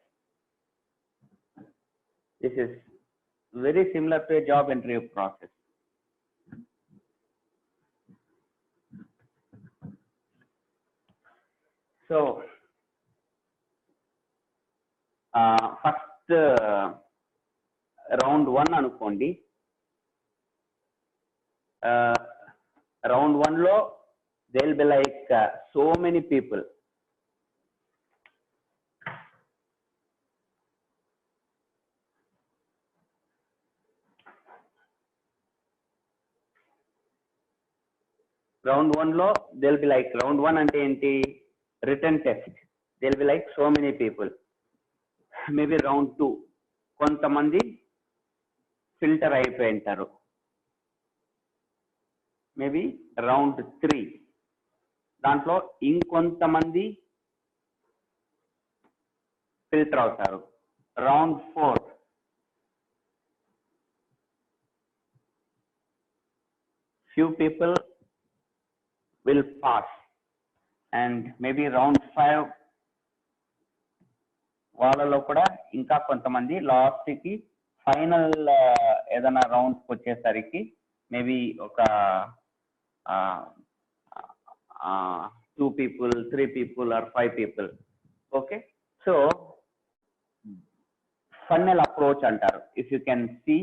This is very similar to a job interview process. So first round 1 అనుకోండి. Round 1 లో there will be like so many people. Round 1 లో there will be like, round 1 అంటే ఏంటి, written test. There will be like so many people. Maybe round 2 కొంతమంది filter అయిపోయి ఉంటారు. Maybe round 3 దాంట్లో ఇంకొంతమంది ఫిల్టర్ అవుతారు. Round 4 few people will pass, and maybe round 5 వాళ్ళలో కూడా ఇంకా కొంతమంది లాస్ట్ కి ఫైనల్ ఏదైనా రౌండ్స్ వచ్చేసరికి మేబీ ఒక 2 people, 3 people or 5 people. Okay, so funnel approach అంటారు. If you can see,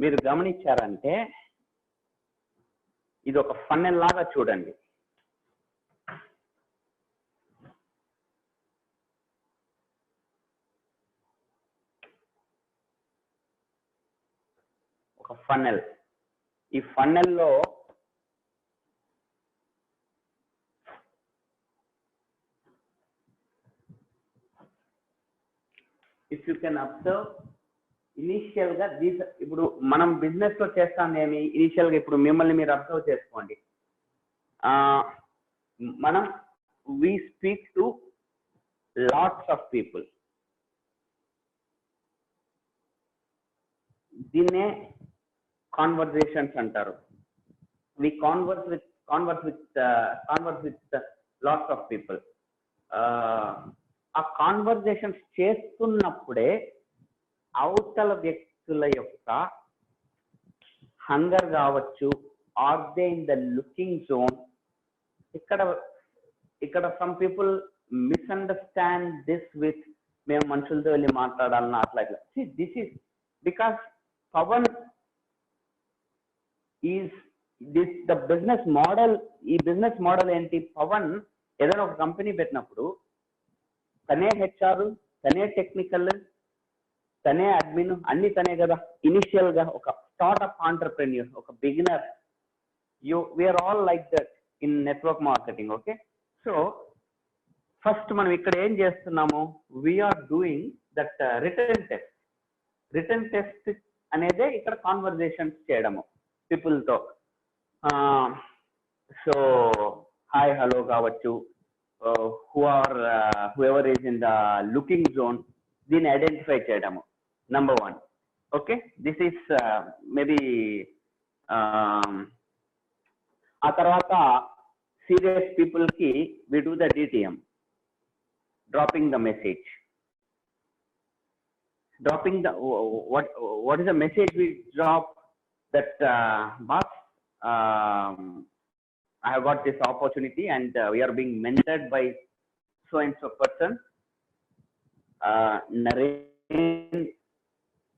మీరు గమనించారంటే ఇది ఒక ఫన్నెల్ లాగా చూడండి. ఒక ఫన్నెల్. ఈ ఫన్నెల్లో if you can observe, initial గా ఇప్పుడు మనం బిజినెస్ లో చేస్తాం ఏమి, ఇనిషియల్ గా ఇప్పుడు మిమ్మల్ని మీరు అబ్జర్వ్ చేసుకోండి. మనం we speak to lots of people. దీన్నే కాన్వర్జేషన్స్ అంటారు. We converse with lots of people. ఆ కాన్వర్జేషన్స్ చేస్తున్నప్పుడే అవతల వ్యక్తుల యొక్క హంగర్ కావచ్చు, or they in the looking zone. ఇక్కడ some people misunderstand this with మేము మనుషులతో వెళ్ళి మాట్లాడాలన్నా అట్లా ఇట్లా. This is because Pavan is this the business model. ఈ బిజినెస్ మోడల్ ఏంటి, పవన్ ఏదైనా ఒక కంపెనీ పెట్టినప్పుడు తనే హెచ్ఆర్, తనే టెక్నికల్, తనే అడ్మిన్, అన్ని తనే కదా. ఇనిషియల్ గా ఒక స్టార్ట్అప్ ఆంటర్ప్రెన్యూర్, ఒక beginner, we're all like that in network marketing. Okay, so first మనం ఇక్కడ ఏం చేస్తున్నాము, we're doing that written test. Written test అనేదే ఇక్కడ కాన్వర్జేషన్స్ చేయడము పీపుల్ తో. సో హాయ్ హలో కావచ్చు, whoever is in the looking zone, దీన్ని ఐడెంటిఫై చేయడము number 1. Okay, this is maybe ఆ తర్వాత serious people ki we do the DTM, dropping the message. Dropping the what is the message we drop? That boss, I have got this opportunity and we are being mentored by so and so person. Naren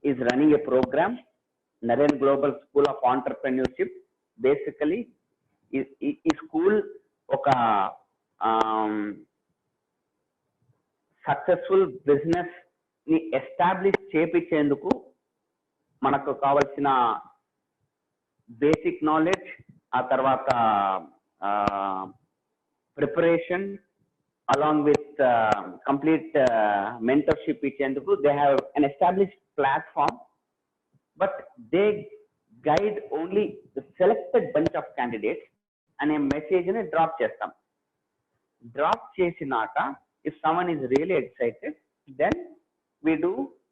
is running a program, Naren Global School of Entrepreneurship. Basically ఈ school ఒక successful business ని establish చేపించేందుకు మనకు కావాల్సిన basic knowledge, ఆ తర్వాత preparation along with complete mentorship ఇచ్చేందుకు they have an established platform, but they guide only the selected bunch of candidates అనే message ని డ్రాప్ చేస్తాం. డ్రాప్ చేసినాక if someone is really excited, then we do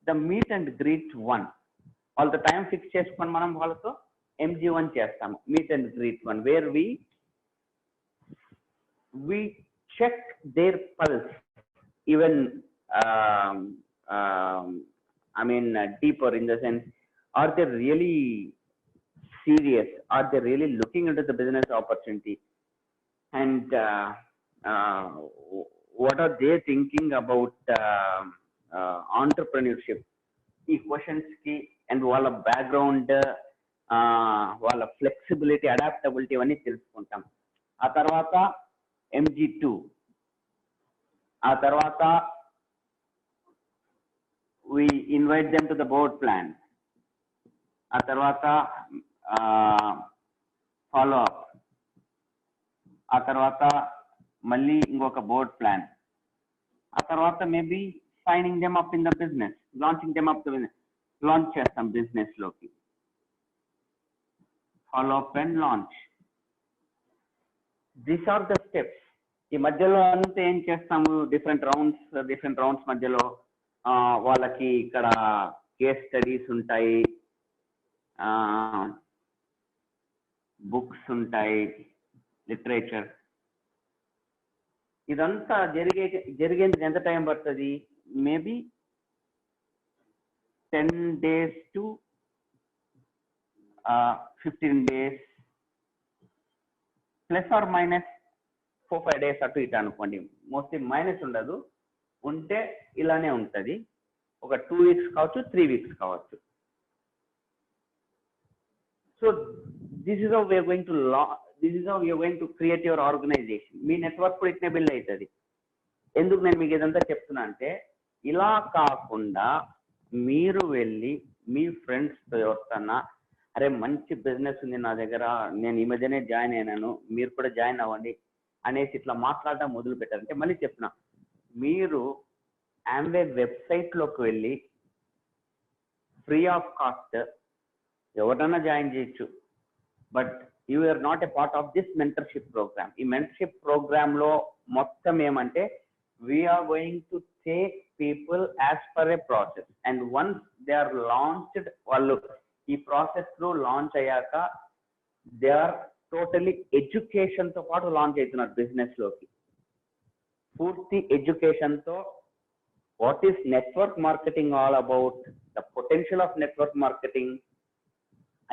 the meet and greet 1. all the time fix చేసుకొని మనం వాళ్ళతో MG1 చేస్తాము, meet and greet 1, where we check their pulse even deeper, in the sense, are they really serious, are they really looking into the business opportunity, and what are they thinking about entrepreneurship. ఈ questions కి and వాళ్ళ background, వాళ్ళ flexibility, adaptability అవన్నీ తెలుసుకుంటాం. ఆ తర్వాత MG2, ఆ తర్వాత we invite them to the board plan, ఆ తర్వాత ఫాలో అప్, ఆ తర్వాత మళ్ళీ ఇంకొక బోర్డ్ ప్లాన్, ఆ తర్వాత maybe signing them up in the business, launching them up the business, launch చేస్తాం బిజినెస్ లోకి, follow up and launch. These are the steps. ఈ మధ్యలో అంతా ఏం చేస్తాము, డిఫరెంట్ రౌండ్స్ మధ్యలో వాళ్ళకి ఇక్కడ కేస్ స్టడీస్ ఉంటాయి, బుక్స్ ఉంటాయి, లిటరేచర్. ఇదంతా జరిగేందుకు ఎంత టైం పడుతుంది? Maybe 10 days to 15 days, plus or minus 4-5 days అటు ఇటు అనుకోండి. మోస్ట్లీ మైనస్ ఉండదు, ఉంటే ఇలానే ఉంటుంది. ఒక 2 weeks కావచ్చు, 3 weeks కావచ్చు. So this is how we are going to create your organization. Me network కూడా ఇట్నే బిల్డ్ అవుతుంది. ఎందుకు నేను మీకు ఇదంతా చెప్తున్నా అంటే, ఇలా కాకుండా మీరు వెళ్ళి మీ ఫ్రెండ్స్తో ఎవరికన్నా, అరే మంచి బిజినెస్ ఉంది నా దగ్గర, నేను ఈ మధ్యనే జాయిన్ అయినాను, మీరు కూడా జాయిన్ అవ్వండి అనేసి ఇట్లా మాట్లాడడం మొదలు పెట్టారంటే, మళ్ళీ చెప్తున్నా, మీరు ఆమ్వే వెబ్సైట్లోకి వెళ్ళి ఫ్రీ ఆఫ్ కాస్ట్ ఎవరైనా జాయిన్ చేయొచ్చు. But you are not a part of this mentorship programme. ఈ మెంటర్షిప్ ప్రోగ్రామ్ లో మొత్తం ఏమంటే, we are going to take people as per a process, and once they are launched, వాళ్ళు ఈ process లో launch అయ్యాక దే ఆర్ టోటలీ ఎడ్యుకేషన్ తో పాటు లాంచ్ అవుతున్నారు బిజినెస్ లోకి. పూర్తి ఎడ్యుకేషన్ తో what is network marketing all about, the potential of network marketing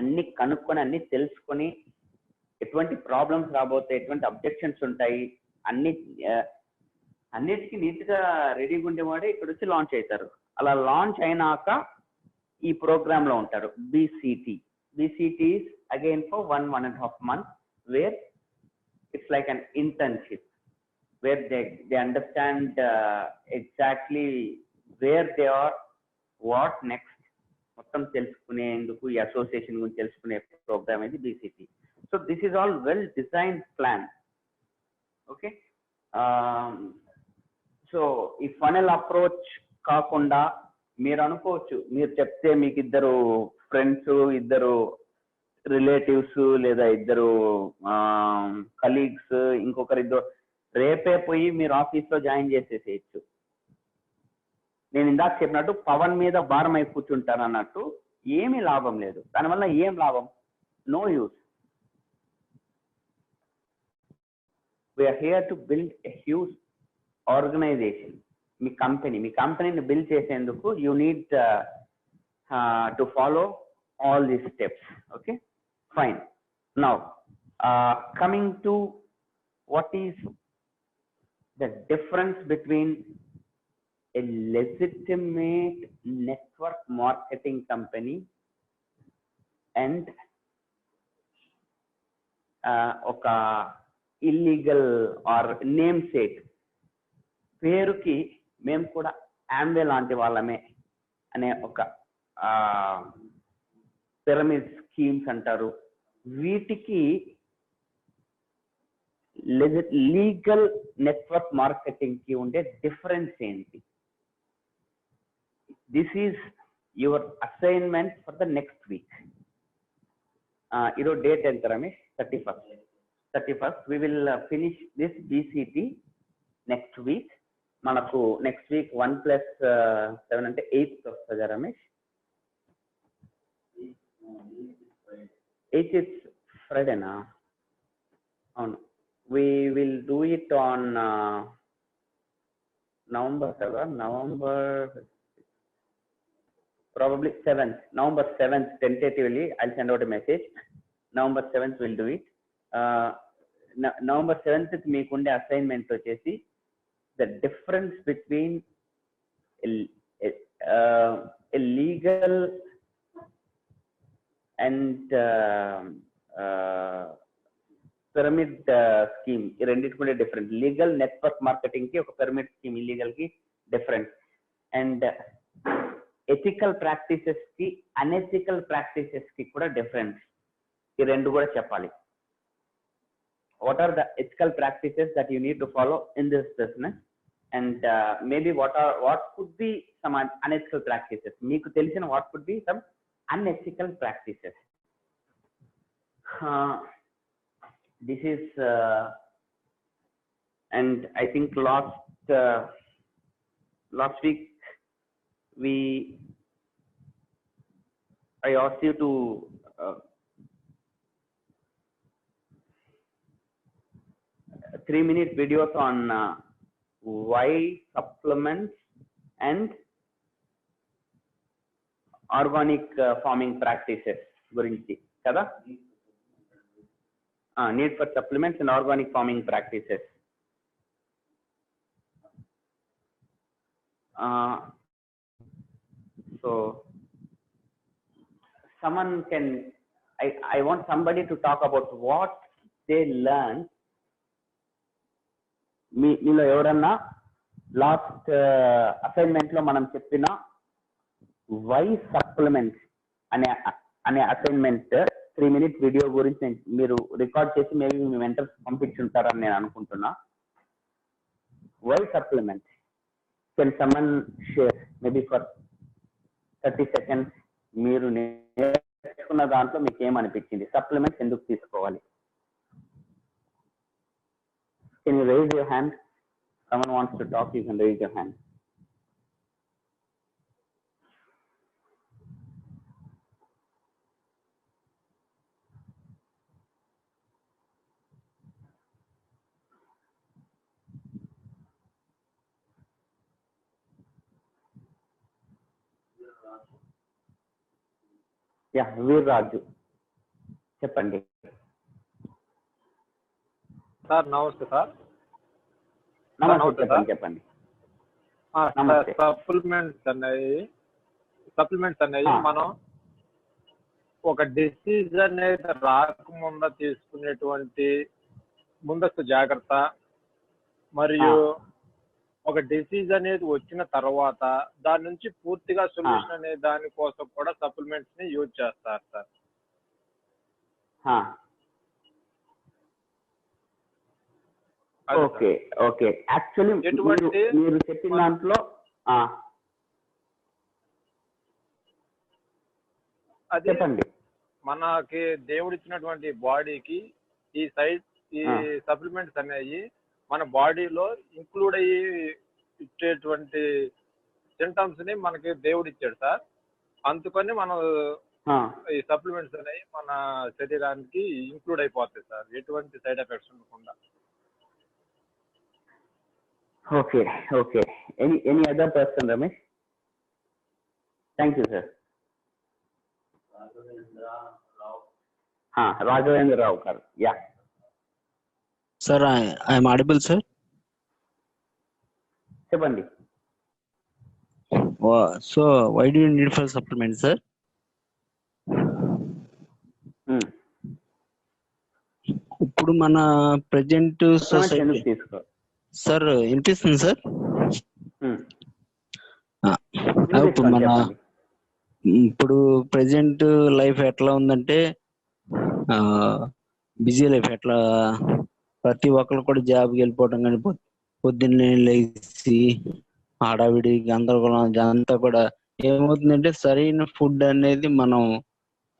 అన్ని కనుక్కొని, అన్ని తెలుసుకొని, ఎటువంటి ప్రాబ్లమ్స్ రాబోతాయి, ఎటువంటి అబ్జెక్షన్స్ ఉంటాయి, అన్నిటికీ నీట్గా రెడీగా ఉండేవాడే ఇక్కడ వచ్చి లాంచ్ అవుతారు. అలా లాంచ్ అయినాక ఈ ప్రోగ్రామ్ లో ఉంటారు. BCT is again for 1.5 months, where it's like an internship, where they understand exactly where they are, what next, మొత్తం తెలుసుకునేందుకు ఈ అసోసియేషన్ గురించి తెలుసుకునే ప్రోగ్రామ్ ఇది BCT. So this is all well designed plan. Okay, so ఈ funnel approach కాకుండా మీరు అనుకోవచ్చు, మీరు చెప్తే మీకు ఇద్దరు ఫ్రెండ్స్, ఇద్దరు రిలేటివ్స్, లేదా ఇద్దరు కలీగ్స్, ఇంకొకరిద్దరు రేపే పోయి మీరు ఆఫీస్లో జాయిన్ చేసేసేయచ్చు. నేను ఇందాక చెప్పినట్టు పవన్ మీద భారం అయి కూర్చుంటారు అన్నట్టు ఏమీ లాభం లేదు. దానివల్ల ఏం లాభం? No use. We're here to build a huge organization. మీ కంపెనీని బిల్డ్ చేసేందుకు you need to follow all these steps. Okay, fine. Now coming to what is the difference between a legitimate network marketing company and oka illegal or namesake. పేరుకి మేము కూడా ఆంబే లాంటి వాళ్ళమే అనే ఒక పిరమిడ్ స్కీమ్స్ అంటారు. వీటికి లీగల్ నెట్వర్క్ మార్కెటింగ్ కి ఉండే డిఫరెన్స్ ఏంటి? This is your assignment for the next week. ఈరోజు డేట్ ఎంత Ramesh? 31st. We will finish this BCT next week. మనకు నెక్స్ట్ వీక్ 1+7 అంటే 8th వస్తుంది Ramesh. 8th is Friday na? అవును. We will do it on November 7th tentatively. I'll send out a message. November 7th we'll do it. November 7th మీకుండే assignment వచ్చేసి the difference between a legal and pyramid scheme. ఈ రెండింటికి different. Legal network marketing కి ఒక pyramid scheme, illegal కి different. And ethical practices కి unethical practices కి కూడా డిఫరెన్స్. ఈ రెండు కూడా చెప్పాలి. What are the ethical practices that you need to follow in this business and maybe what could be some unethical practices. మీకు తెలిసిన what could be some unethical practices. This is and I think last week I asked you to uh, 3-minute videos on why supplements and organic farming practices గురించి కదా. Need for supplements and organic farming practices. So someone can I want somebody to talk about what they learned. మీలో ఎవరన్నా last assignment లో మనం చెప్పిన why supplements అనే assignment 3-minute video గురించి మీరు రికార్డ్ చేసి మేబీ మీ మెంటర్స్ పంపించుంటారని నేను అనుకుంటున్నా. Why supplements can someone share maybe for 30 seconds. మీరు నేర్చుకున్న దాంట్లో మీకు ఏమనిపించింది? సప్లిమెంట్స్ ఎందుకు తీసుకోవాలి? Can you rise your hand? Someone wants to talk, you can rise your hand. Yeah, Veerraju చెప్పండి. సార్ నమస్తే సార్. నమస్తే, చెప్పండి. సప్లిమెంట్స్ అనేవి మనం ఒక డిసీజ్ అనేది రాకముందు తీసుకునేటువంటి ముందస్తు జాగ్రత్త, మరియు ఒక డిసీజ్ అనేది వచ్చిన తర్వాత దాని నుంచి పూర్తిగా సొల్యూషన్ అనే దానికోసం కూడా సప్లిమెంట్స్ ని యూజ్ చేస్తారు సార్. Okay okay. యాక్చువల్లీ మీరు చెప్పిన దాంట్లో చెప్పండి. మనకి దేవుడు ఇచ్చినటువంటి బాడీకి ఈ సప్లిమెంట్స్ అనేవి మన బాడీలో ఇంక్లూడ్ అయ్యి ఇచ్చేటువంటి సింటమ్స్ ని మనకి దేవుడు ఇచ్చాడు సార్. అందుకని మనం ఈ సప్లిమెంట్స్ అనేవి మన శరీరానికి ఇంక్లూడ్ అయిపోతాయి సార్, ఎటువంటి సైడ్ ఎఫెక్ట్స్ ఉండకుండా. Okay okay. Any other person Ramesh? Thank you sir. Raghavendra Rao garu. Yeah sir, I'm audible sir? చెప్పండి. So why do you need for supplement sir? ఇప్పుడు మన ప్రెజెంట్ సొసైటీ తీసుకో సార్, వినిపిస్తుంది సార్? ఇప్పుడు ప్రెజెంట్ లైఫ్ ఎట్లా ఉందంటే, బిజీ లైఫ్ ఎట్లా, ప్రతి ఒక్కరు కూడా జాబ్కి వెళ్ళిపోవడం, కానీ పొద్దున్నే లేచి హడావిడి గందరగోళం అంతా కూడా ఏమవుతుందంటే సరైన ఫుడ్ అనేది మనం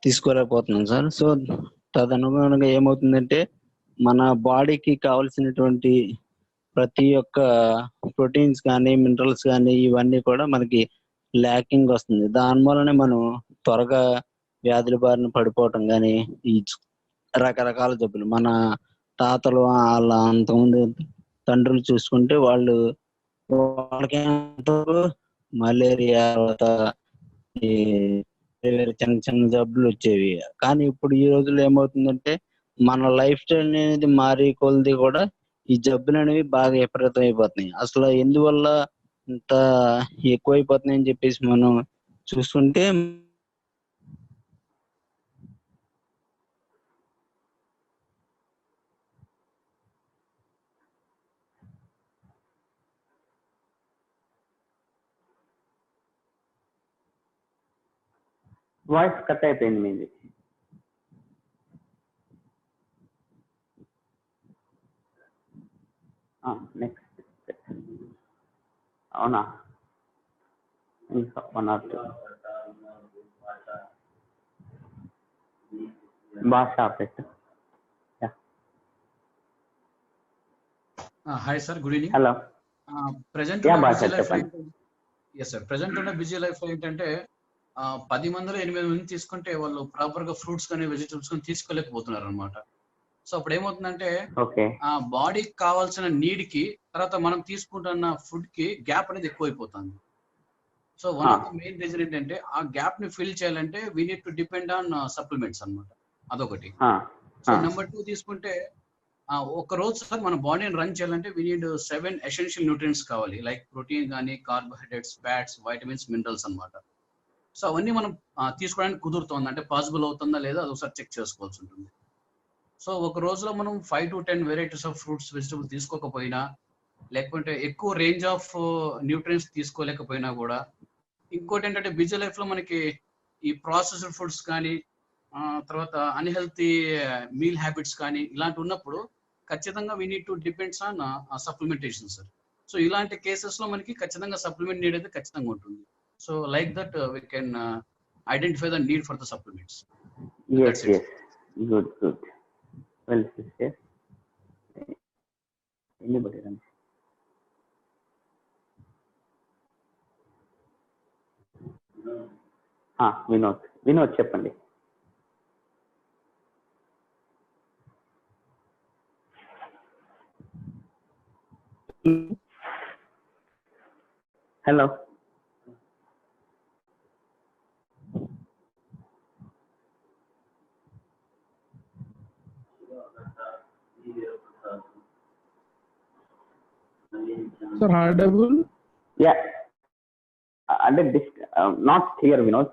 తీసుకోలేకపోతున్నాం సార్. సో తదనుగుణంగా ఏమవుతుందంటే మన బాడీకి కావాల్సినటువంటి ప్రతి ఒక్క ప్రోటీన్స్ కానీ మినరల్స్ కానీ ఇవన్నీ కూడా మనకి ల్యాకింగ్ వస్తుంది. దాని వల్లనే మనం త్వరగా వ్యాధుల బారిన పడిపోవటం కానీ, ఈ రకరకాల జబ్బులు మన తాతలు వాళ్ళ అంతకుముందు తండ్రులు చూసుకుంటే వాళ్ళకి మలేరియా, చిన్న చిన్న జబ్బులు వచ్చేవి. కానీ ఇప్పుడు ఈ రోజుల్లో ఏమవుతుందంటే మన లైఫ్ స్టైల్ అనేది మారి కొలది కూడా ఈ జబ్బులు అనేవి బాగా విపరీతం అయిపోతున్నాయి. అసలు ఎందువల్ల ఇంత ఎక్కువైపోతున్నాయి అని చెప్పేసి మనం చూసుకుంటే, వాయిస్ కట్ అయిపోయింది మీది. నెక్స్ట్. అవునా? ఇంకా 1 or 2 భాష పెట్టు. Hi sir, good evening. Hello. Present ఉన్న బిజీ లైఫ్ లో ఏంటంటే 10 మందిలో 8 మంది తీసుకుంటే వాళ్ళు ప్రాపర్ గా ఫ్రూట్స్ కానీ వెజిటబుల్స్ కానీ తీసుకోలేకపోతున్నారు అనమాట. సో అప్పుడు ఏమవుతుందంటే బాడీకి కావాల్సిన నీడ్ కి తర్వాత మనం తీసుకుంటున్న ఫుడ్ కి గ్యాప్ అనేది ఎక్కువైపోతుంది. So one of the main reason ఏంటంటే ఆ గ్యాప్ ని ఫిల్ చేయాలంటే we need to depend on supplements అనమాట. అదొకటి. సో నెంబర్ 2 తీసుకుంటే ఒక రోజు సార్ మన బాడీని రన్ చేయాలంటే వీ నీడ్ 7 ఎసెన్షియల్ న్యూట్రియంట్స్ కావాలి, లైక్ ప్రోటీన్ కానీ, కార్బోహైడ్రేట్స్, ఫ్యాట్స్, వైటమిన్స్, మినరల్స్ అనమాట. సో అవన్నీ మనం తీసుకోవడానికి కుదురుతుంది, అంటే పాసిబుల్ అవుతుందా లేదా అది ఒకసారి చెక్ చేసుకోవాల్సి ఉంటుంది. సో ఒక రోజులో మనం 5 to 10 varieties of fruits, vegetable తీసుకోకపోయినా, లేకపోతే ఎక్కువ రేంజ్ ఆఫ్ న్యూట్రియంట్స్ తీసుకోలేకపోయినా కూడా, ఇంకోటి ఏంటంటే బిజీ లైఫ్ లో మనకి ఈ ప్రాసెస్డ్ ఫుడ్స్ కానీ, తర్వాత అన్హెల్తీ మీల్ హ్యాబిట్స్ కానీ ఇలాంటి ఉన్నప్పుడు ఖచ్చితంగా we need to depends on supplementation sir. So ఇలాంటి కేసెస్ లో మనకి ఖచ్చితంగా సప్లిమెంట్ నీడ్ అయితే ఖచ్చితంగా ఉంటుంది. So like that we can identify the need for the supplements. Yes. Good. Well, sister. Anybody else? Vinod చెప్పండి. Hello. Sir, audible? Yeah. Not clear, Vinod.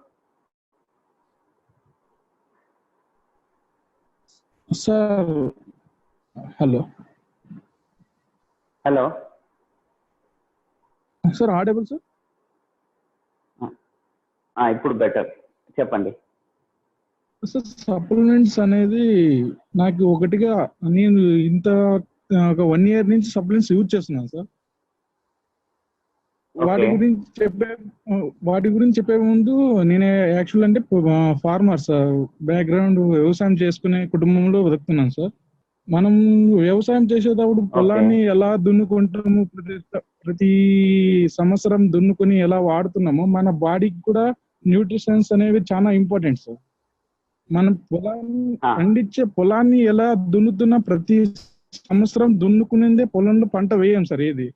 Sir, hello. Sir, audible, sir? ఇప్పుడు better. చెప్పండి. Sir, supplements అనేది నాకు ఒకటిగా నేను ఒక 1 year నుంచి supplements use చేస్తున్నాను సార్. వాటి గురించి చెప్పే ముందు నేను యాక్చువల్ అంటే ఫార్మర్ సార్, బ్యాక్గ్రౌండ్ వ్యవసాయం చేసుకునే కుటుంబంలో బతుకుతున్నాను సార్. మనం వ్యవసాయం చేసేటప్పుడు పొలాన్ని ఎలా దున్నుకుంటాము, ప్రతి సంవత్సరం దున్నుకొని ఎలా వాడుతున్నామో మన బాడీకి కూడా న్యూట్రిషన్స్ అనేవి చాలా ఇంపార్టెంట్ సార్. మనం పండించే పొలాన్ని ఎలా దున్నుతున్నా ప్రతి సంవత్సరం దున్నుకునేదే పొలంలో పంట వేయం సార్. ఏది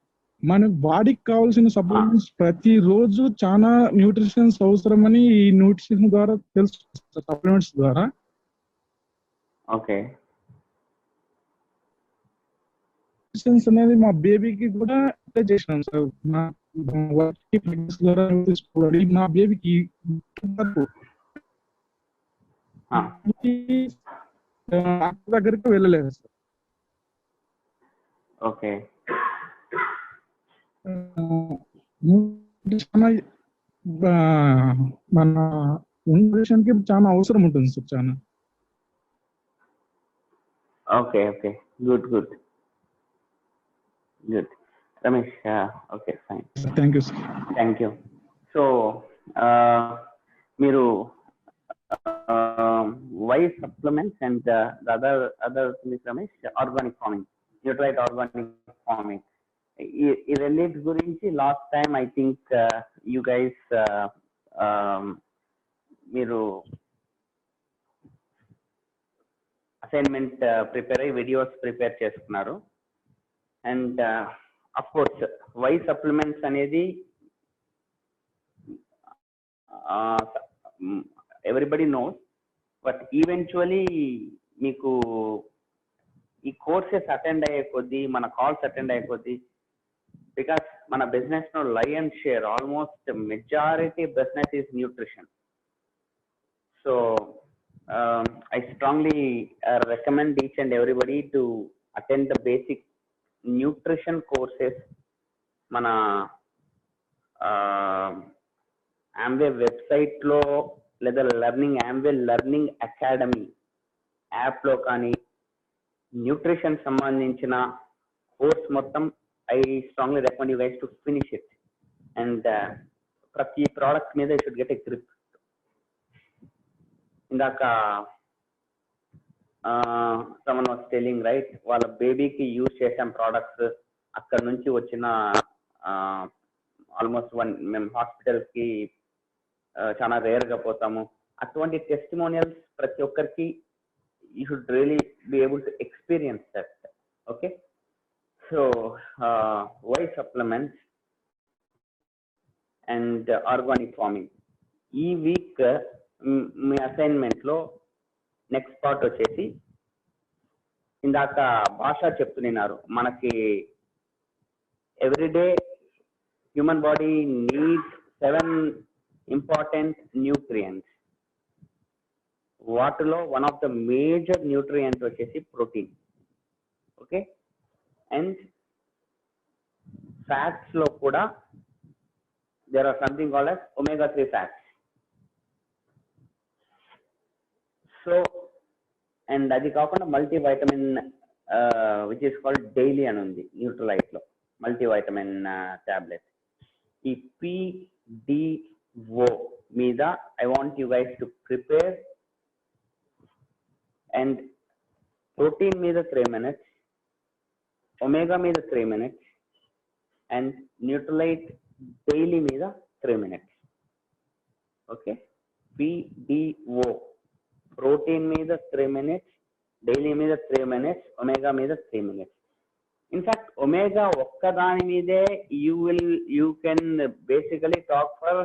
మన బాడీకి కావాల్సిన సప్లిమెంట్స్ ప్రతి రోజు చాలా న్యూట్రిషన్స్ అవసరమని ఈ న్యూట్రిషన్ ద్వారా తెలుసు, సప్లిమెంట్స్ ద్వారా. ఓకే, అనేది మా బేబీకి కూడా అప్లై చేసినాం సార్. మా బేబీకి దగ్గరికి వెళ్ళలేదు సార్. ఓకే, మన న్యూట్రిషన్ కి చాలా అవసరం ఉంటుంది సార్, చాలా. Okay, okay, good good good Ramesh. Okay, fine, thank you sir. Thank you. So మీరు why supplements and the other thing is Ramesh, organic farming, Nutralite organic farming. ఈ రెండింటి గురించి last time I think you guys మీరు assignment prepare అయ్యి videos prepare చేసుకున్నారు. And of course why supplements అనేది everybody knows, but eventually మీకు ఈ courses attend అయ్యే కొద్దీ, మన కాల్స్ అటెండ్ అయ్యే కొద్దీ, బికాస్ మన బిజినెస్ లో lion share, almost majority business is nutrition. So I strongly recommend each and everybody to attend the basic nutrition courses. మన Amway వెబ్సైట్ లో లేదా Amway లెర్నింగ్ అకాడమీ యాప్ లో కానీ న్యూట్రిషన్ సంబంధించిన కోర్స్ మొత్తం I strongly recommend you guys to finish it. And ప్రతి product మీద you should get a grip. ఇందాక someone was telling, right, వాళ్ళ బేబీకి యూజ్ చేసాం ప్రోడక్ట్స్, అక్కడ నుంచి వచ్చిన ఆల్మోస్ట్ మేము హాస్పిటల్స్ కి చాలా రేర్ గా పోతాము. అటువంటి టెస్టిమోనియల్స్ ప్రతి ఒక్కరికి you should really be able to experience that. Okay, so why supplements and organic farming. ఈ వీక్ మీ అసైన్మెంట్ లో నెక్స్ట్ పార్ట్ వచ్చేసి, ఇందాక భాష చెప్తున్నారు మనకి everyday human body needs 7 important nutrients. వాటిలో one of the major nutrients వచ్చేసి ప్రోటీన్. ఓకే, అండ్ ఫ్యాట్స్ లో కూడా there are something called as omega-3 fats. So and అది కాకుండా multivitamin which is called daily అని ఉంది న్యూట్రలైట్ లో, మల్టీవైటమిన్ టాబ్లెట్. ఈ PDO మీద I want you guys to prepare. And protein మీద 3 minutes, ఒమేగా మీద 3 minutes, అండ్ న్యూట్రలైట్ డైలీ మీద 3 minutes. ఓకే, PDO ప్రోటీన్ మీద 3 minutes, డైలీ మీద 3 minutes, ఒమేగా మీద 3 minutes. ఇన్ఫాక్ట్ ఒమేగా ఒక్కదాని మీదే you can basically talk for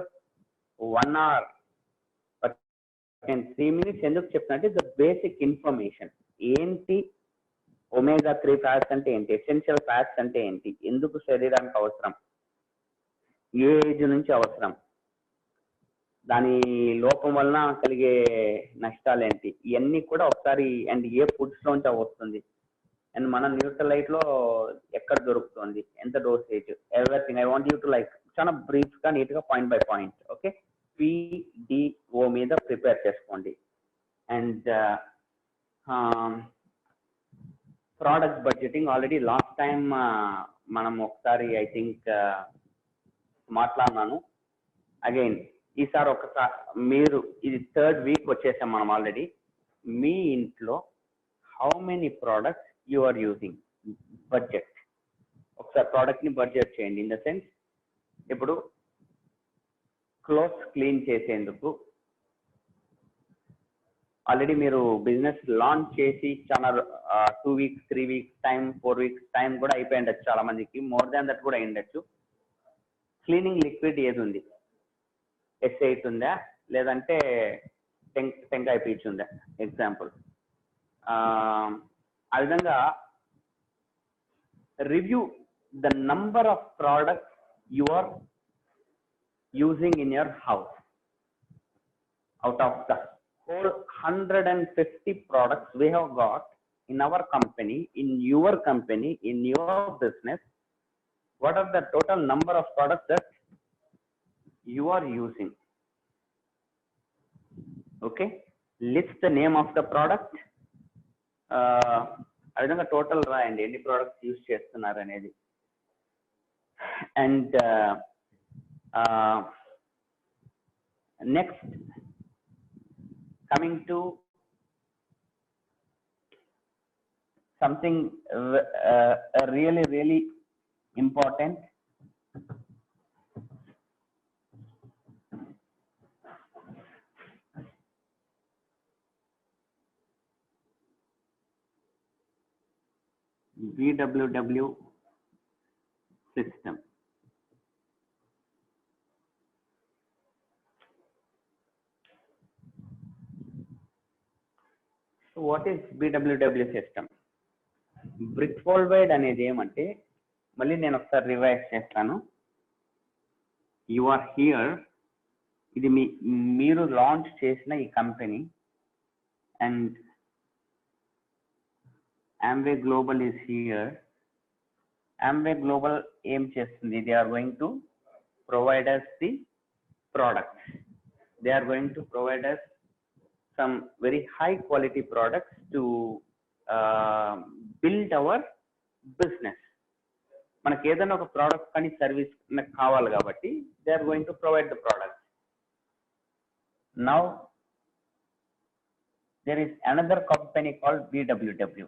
1 hour, but 3 minutes ఎందుకు చెప్పినట్టు ద బేసిక్ ఇన్ఫర్మేషన్ ఏంటి, omega-3 ఫ్యాట్స్ అంటే ఏంటి, ఎసెన్షియల్ ఫ్యాట్స్ అంటే ఏంటి, ఎందుకు శరీరానికి అవసరం, ఏ ఏజ్ నుంచి అవసరం, దాని లోపం వలన కలిగే నష్టాలు ఏంటి, ఇవన్నీ కూడా ఒకసారి, అండ్ ఏ ఫుడ్స్ లోంచి వస్తుంది, అండ్ మన న్యూట్రలైట్ లో ఎక్కడ దొరుకుతుంది, ఎంత dosage, everything I want you to like చాలా బ్రీఫ్ గా నీట్ గా point by point. Okay, PDO మీద ప్రిపేర్ చేసుకోండి. And product budgeting already last time మనం ఒకసారి ఐ థింక్ మాట్లాడినాను. అగైన్ ఈసారి ఒకసారి మీరు, ఇది 3rd week వచ్చేసాం మనం ఆల్రెడీ. మీ ఇంట్లో how many products you are using budget. ఒకసారి ప్రోడక్ట్ ని బడ్జెట్ చేయండి. ఇన్ ద సెన్స్ ఇప్పుడు క్లోత్స్ క్లీన్ చేసేందుకు ఆల్రెడీ మీరు బిజినెస్ లాంచ్ చేసి చాలా 2 weeks 3 weeks time 4 weeks time కూడా అయిపోయి ఉండొచ్చు, చాలా మందికి మోర్ దాన్ దట్ కూడా ఉండొచ్చు. క్లీనింగ్ లిక్విడ్ ఏది ఉంది? S8 ఉందా, లేదంటే టెంకాయ పీచు ఉందా? ఎగ్జాంపుల్. ఆ విధంగా review the number of products you are using in your house. Out of the whole 150 products we have got in our company, in your company, in your business, what are the total number of products that you are using? Okay, list the name of the product. ఆ విధంగా total రాయండి ఎన్ని products use చేస్తున్నారు అనేది. And next, coming to something really important. BWW system. So what is BWW system? Brick world అనేది ఏమంటే, మళ్ళీ నేను ఒకసారి రివైజ్ చేస్తాను. యు ఆర్ హియర్, ఇది మీరు లాంచ్ చేసిన ఈ company, and Amway Global is here. Amway Global ఏం చేస్తుంది? They are going to provide us the products. They are going to provide us some very high quality products to build our business. మనకి ఏదైనా ఒక product కానీ service కావాలి కాబట్టి they are going to provide the product. Now there is another company called BWW.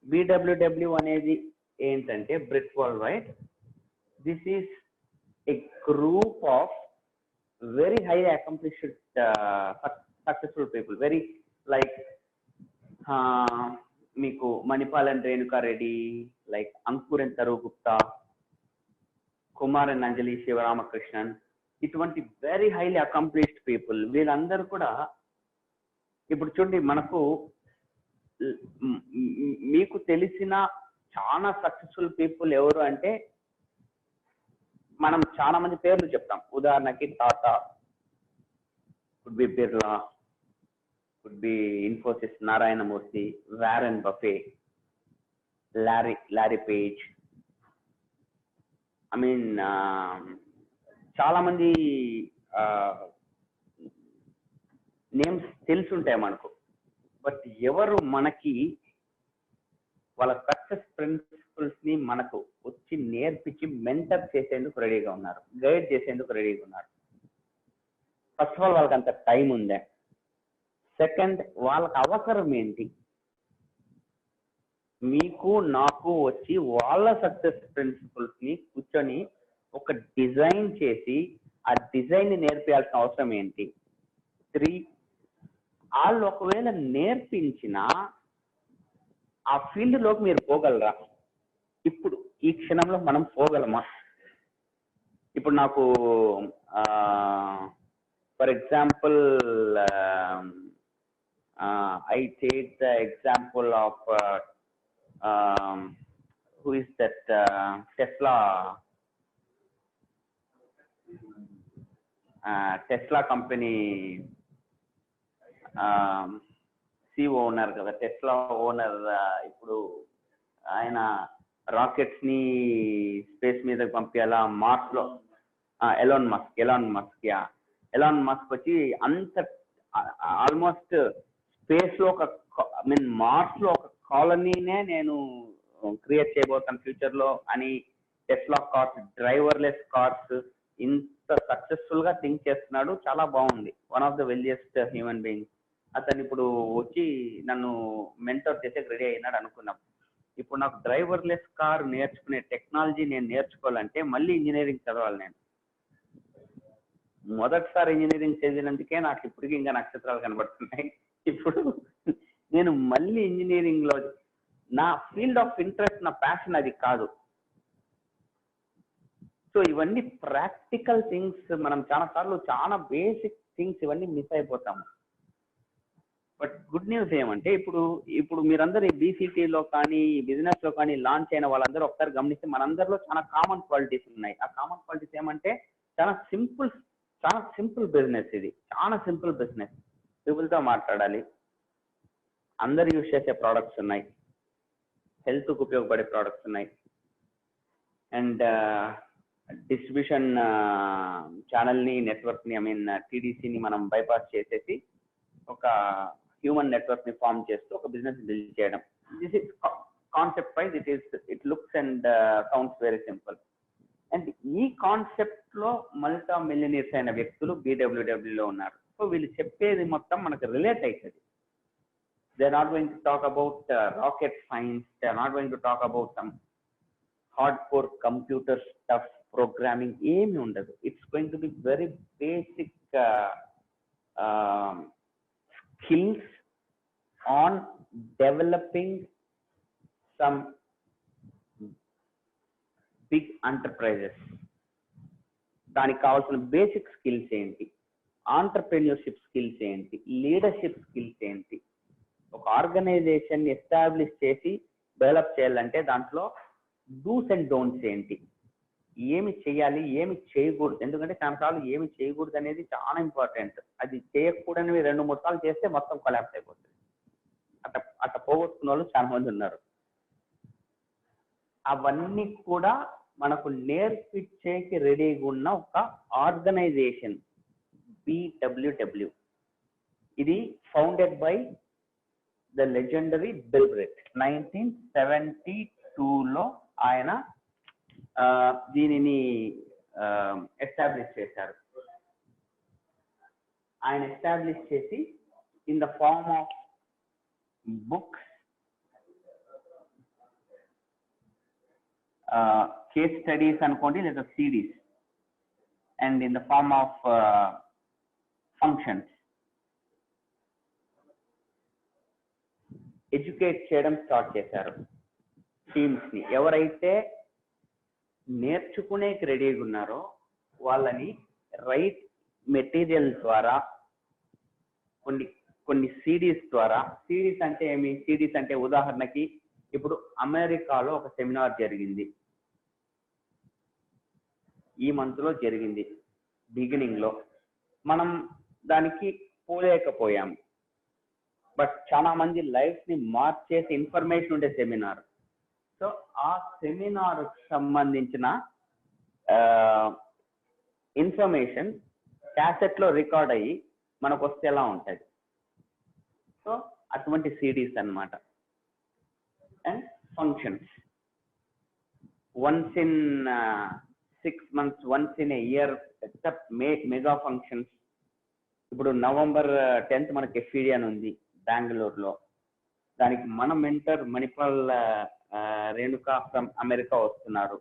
BWW అనేది ఏంటంటే brick world wide. This is a group of very high accomplished successful people, very like మీకు Manipalan Renuka Reddy, like Ankur and Tarun Gupta, Kumar and Anjali Sivaramakrishnan, ఇటువంటి very highly accomplished people. వీళ్ళందరూ కూడా ఇప్పుడు చూడండి, మనకు మీకు తెలిసిన చాలా సక్సెస్ఫుల్ పీపుల్ ఎవరు అంటే మనం చాలా మంది పేర్లు చెప్తాం. ఉదాహరణకి Tata, could be Birla, could be Infosys Narayana Murthy, Warren Buffett, Larry Page. I mean చాలా మంది నేమ్స్ తెలుసుంటాయి మనకు. బట్ ఎవరు మనకి వాళ్ళ సక్సెస్ ప్రిన్సిపల్స్ ని మనకు వచ్చి నేర్పించి మెంటర్ చేసేందుకు రెడీగా ఉన్నారు, గైడ్ చేసేందుకు రెడీగా ఉన్నారు. ఫస్ట్ ఆఫ్ ఆల్ వాళ్ళకి అంత టైం ఉందా? సెకండ్, వాళ్ళకి అవసరం ఏంటి? మీకు నాకు వచ్చి వాళ్ళ సక్సెస్ ప్రిన్సిపల్స్ ని కూర్చొని ఒక డిజైన్ చేసి ఆ డిజైన్ ని నేర్పించాల్సిన అవసరం ఏంటి? 3, వాళ్ళు ఒకవేళ నేర్పించిన ఆ ఫీల్డ్ లోకి మీరు పోగలరా? ఇప్పుడు ఈ క్షణంలో మనం పోగలమా? ఇప్పుడు నాకు for example I take the example of who is that Tesla company CEO ఉన్నారు కదా, టెస్లా ఓనర్. ఇప్పుడు ఆయన రాకెట్స్ ని స్పేస్ మీదకి పంపించాలా, మార్స్ లో ఎలాన్ మస్క్ వచ్చి అంత ఆల్మోస్ట్ స్పేస్ లో ఒక మార్స్ లో ఒక కాలనీనే నేను క్రియేట్ చేయబోతాను ఫ్యూచర్ లో అని టెస్లా కార్స్, డ్రైవర్లెస్ కార్స్, ఇంత సక్సెస్ఫుల్ గా థింక్ చేస్తున్నాడు. చాలా బాగుంది. One of the wealthiest human being. అతను ఇప్పుడు వచ్చి నన్ను మెంటర్ చేసే రెడీ అయినాడు అనుకున్నాం. ఇప్పుడు నాకు డ్రైవర్లెస్ కార్ నేర్చుకునే టెక్నాలజీ నేను నేర్చుకోవాలంటే మళ్ళీ ఇంజనీరింగ్ చదవాలి. నేను మొదటిసారి ఇంజనీరింగ్ చదివినందుకే నాకు ఇప్పటికీ ఇంకా నక్షత్రాలు కనబడుతున్నాయి. ఇప్పుడు నేను మళ్ళీ ఇంజనీరింగ్ లో నా ఫీల్డ్ ఆఫ్ ఇంట్రెస్ట్, నా ప్యాషన్ అది కాదు. సో ఇవన్నీ ప్రాక్టికల్ థింగ్స్, మనం చాలా బేసిక్ థింగ్స్ ఇవన్నీ మిస్ అయిపోతాము. బట్ గుడ్ న్యూస్ ఏమంటే ఇప్పుడు మీరందరూ ఈ బీసీటీలో కానీ ఈ బిజినెస్ లో కానీ లాంచ్ అయిన వాళ్ళందరూ ఒకసారి గమనిస్తే మనందరిలో చాలా కామన్ క్వాలిటీస్ ఉన్నాయి. ఆ కామన్ క్వాలిటీస్ ఏమంటే చాలా సింపుల్ బిజినెస్. ఇది చాలా సింపుల్ బిజినెస్. పీపుల్తో మాట్లాడాలి, అందరు యూజ్ చేసే ప్రోడక్ట్స్ ఉన్నాయి, హెల్త్కి ఉపయోగపడే ప్రోడక్ట్స్ ఉన్నాయి, అండ్ డిస్ట్రిబ్యూషన్ ఛానల్ని, నెట్వర్క్ని, టీడీసీని మనం బైపాస్ చేసేసి ఒక హ్యూమన్ నెట్వర్క్ని ఫామ్ చేస్తూ ఒక బిజినెస్ బిల్డ్ చేయడం. This is concept wise it looks and sounds very simple. And ఈ కాన్సెప్ట్ లో మల్టా మిలియనీర్స్ అయిన వ్యక్తులు BWWలో ఉన్నారు. సో వీళ్ళు చెప్పేది మొత్తం మనకు రిలేట్ అవుతుంది. They are not going to talk about rocket science, they are not going to talk about some hard core computer stuff, programming ఏమి ఉండదు. It's going to be very basic skills on developing some big enterprises. దానికి కావాల్సిన basic skills ఏంటి, entrepreneurship skills ఏంటి, leadership skills ఏంటి, ఒక organisation establish చేసి develop చేయాలంటే దాంట్లో డూస్ అండ్ డోంట్స్ ఏంటి, ఏమి చేయాలి, ఏమి చేయకూడదు. ఎందుకంటే చాలాసార్లు ఏమి చేయకూడదు అనేది చాలా ఇంపార్టెంట్. అది చేయకూడనివి 2-3 సార్లు చేస్తే మొత్తం కొలాప్స్ అయిపోతుంది. అట్లా పోగొట్టుకున్న వాళ్ళు చాలా మంది ఉన్నారు. అవన్నీ కూడా మనకు నేర్పించేకి రెడీగా ఉన్న ఒక ఆర్గనైజేషన్ BWW. ఇది founded by the legendary Bill Greats. 1972లో ఆయన దీనిని ఎస్టాబ్లిష్ చేశారు. ఆయన ఎస్టాబ్లిష్ చేసి in the form of books, case studies అనుకోండి, లేదా series, and in the form of functions educate చేయడం స్టార్ట్ చేశారు టీమ్స్ ని. ఎవరైతే నేర్చుకునేకి రెడీగా ఉన్నారో వాళ్ళని రైట్ మెటీరియల్ ద్వారా, కొన్ని సిరీస్ ద్వారా. సిరీస్ అంటే ఏమి? సిరీస్ అంటే ఉదాహరణకి ఇప్పుడు అమెరికాలో ఒక సెమినార్ జరిగింది, ఈ మంత్ లో జరిగింది. బిగినింగ్ లో మనం దానికి పోలేకపోయాం, బట్ చాలా మంది లైఫ్ ని మార్చేసి ఇన్ఫర్మేషన్ ఉండే సెమినార్. సో ఆ సెమినార్ సంబంధించిన ఇన్ఫర్మేషన్ క్యాసెట్ లో రికార్డ్ అయ్యి మనకు వస్తే ఎలా ఉంటుంది. సో అటువంటి సిరీస్ అన్నమాట. And functions, once in 6 months, once in a year, except mega functions. ఇప్పుడు November 10th మనకి FED అని ఉంది బెంగళూరులో. దానికి మన mentor Manipal Renuka from America వస్తున్నారు.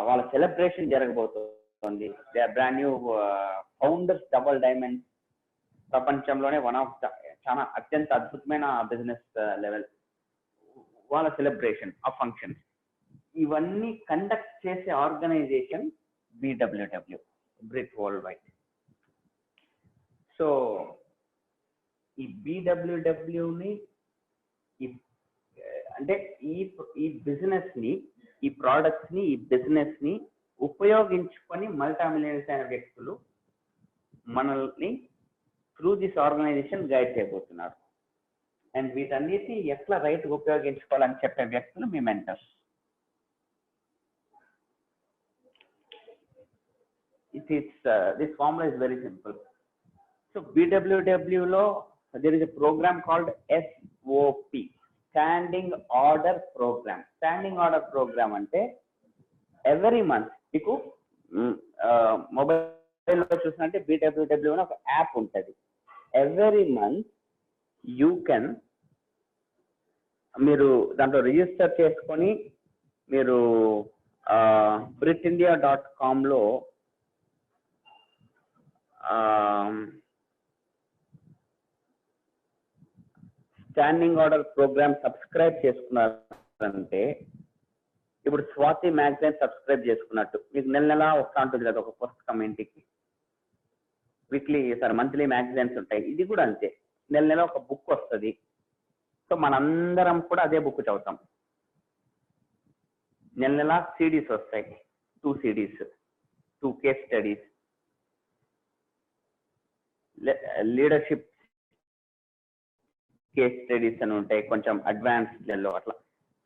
వాళ్ళ సెలబ్రేషన్ జరగబోతోంది. They are brand new founders double diamond. ప్రపంచంలోనే వన్ ఆఫ్ చాలా అత్యంత అద్భుతమైన బిజినెస్ లెవెల్. వాళ్ళ సెలబ్రేషన్ ఆ ఫంక్షన్స్ ఇవన్నీ కండక్ట్ చేసే organisation BWW, Brit world wide. So ఈ BWWని అంటే ఈ బిజినెస్ ని, ఈ ప్రోడక్ట్స్ ని, ఈ బిజినెస్ ని ఉపయోగించుకొని మల్టీ మిలియనర్స్ అయిన వ్యక్తులు మనల్ని త్రూ దిస్ ఆర్గనైజేషన్ గైడ్ చేయబోతున్నారు. అండ్ వీటన్నిటిని ఎట్లా రైట్ ఉపయోగించుకోవాలని చెప్పే వ్యక్తులు మీ mentors. This formula is very simple. So BWW lo there is a program called SOP, Standing Order Program. Standing Order Program అంటే every month మీకు మొబైల్ లో చూసినట్టే BWW అని ఒక యాప్ ఉంటుంది. every month you can మీరు దాంట్లో రిజిస్టర్ చేసుకొని మీరు britindia.com-లో స్టాండింగ్ ఆర్డర్ ప్రోగ్రామ్ సబ్స్క్రైబ్ చేసుకున్నారంటే, ఇప్పుడు స్వాతి మ్యాగజైన్ సబ్స్క్రైబ్ చేసుకున్నట్టు మీకు నెల నెలా వస్తూ ఉంటుంది కదా ఒక పుస్తకం ఇంటికి. వీక్లీ మంత్లీ మ్యాగజైన్స్ ఉంటాయి. ఇది కూడా అంతే, నెల నెల ఒక బుక్ వస్తుంది. సో మనందరం కూడా అదే బుక్ చదువుతాం. నెల నెల సిడీస్ వస్తాయి, 2 CDs, 2 case studies, leadership case studies అని ఉంటాయి కొంచెం అడ్వాన్స్డ్లో అట్లా.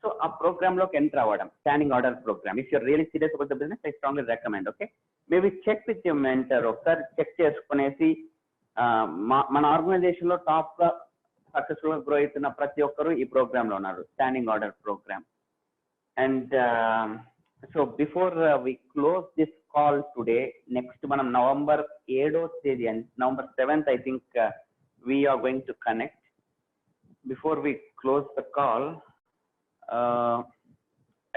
సో ఆ ప్రోగ్రామ్లోకి ఎంటర్ అవ్వడం, standing order programme. If you're really serious about the business, I strongly recommend. Okay, maybe check with your mentor. ఒకసారి చెక్ చేసుకునేసి మన ఆర్గనైజేషన్ లో టాప్ గా సక్సెస్ఫుల్ గా గ్రో అవుతున్న ప్రతి ఒక్కరు ఈ ప్రోగ్రామ్ లో ఉన్నారు, standing order programme. And so before we close this call today, next మనం నవంబర్ 7వ తేదీ and November 7th I think we are going to connect. Before we close the call,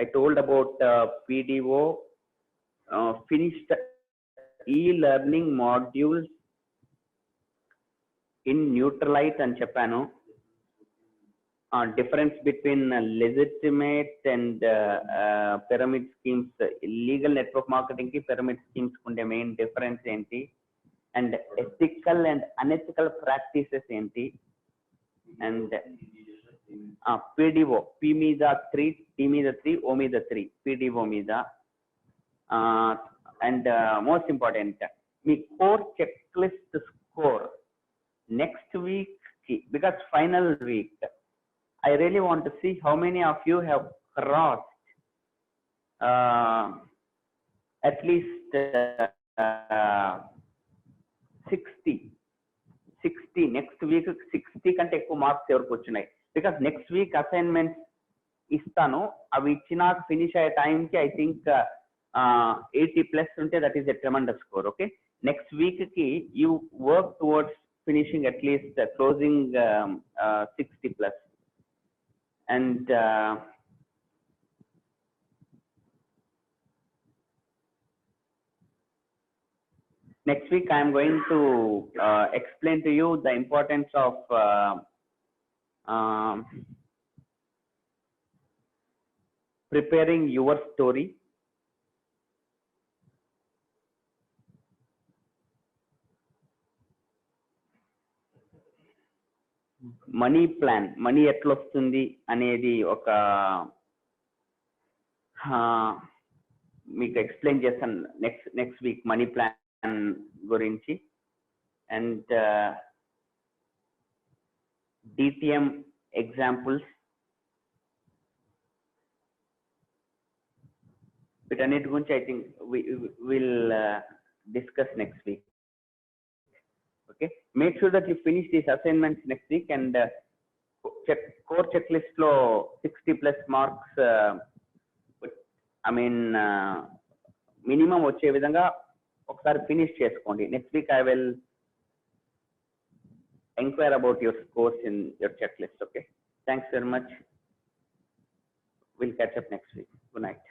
I told about PDO finished e-learning modules in Neutralite అని చెప్పాను. Difference between legitimate and pyramid schemes, illegal network marketing కి pyramid schemes ఉండే main difference ఏంటి, and ethical and unethical practices ఏంటి, and PDO, P మీద 3, T మీద 3, O మీద 3, PDO మీద. అండ్ మోస్ట్ ఇంపార్టెంట్, మీ core checklist score next week కి, because final week, I really want to see how many of you have crossed at least 60 next week. 60 కంటే ఎక్కువ marks ఎవరికి వచ్చినాయి, because next week assignments ఇస్తాను. అవి ఇచ్చినా finish అయ్యే టైంకి ఐ థింక్ 80+ ఉంటే that is a tremendous score. Okay, next week కి you work towards finishing at least closing 60+. And next week I am going to explain to you the importance of preparing your story, money plan, money ఎట్లా వస్తుంది అనేది ఒక మీకు explain చేస్తాను next week money plan గురించి. And DTM examples, వీటన్నిటి గురించి I think will discuss next week. Okay, make sure that you finish these assignments next week and core checklist lo 60+ marks, I mean minimum వచ్చే విధంగా ఒకసారి finish చేసుకోండి. Next week I will inquire about your scores in your checklist. Okay, thanks very much. We'll catch up next week. Good night.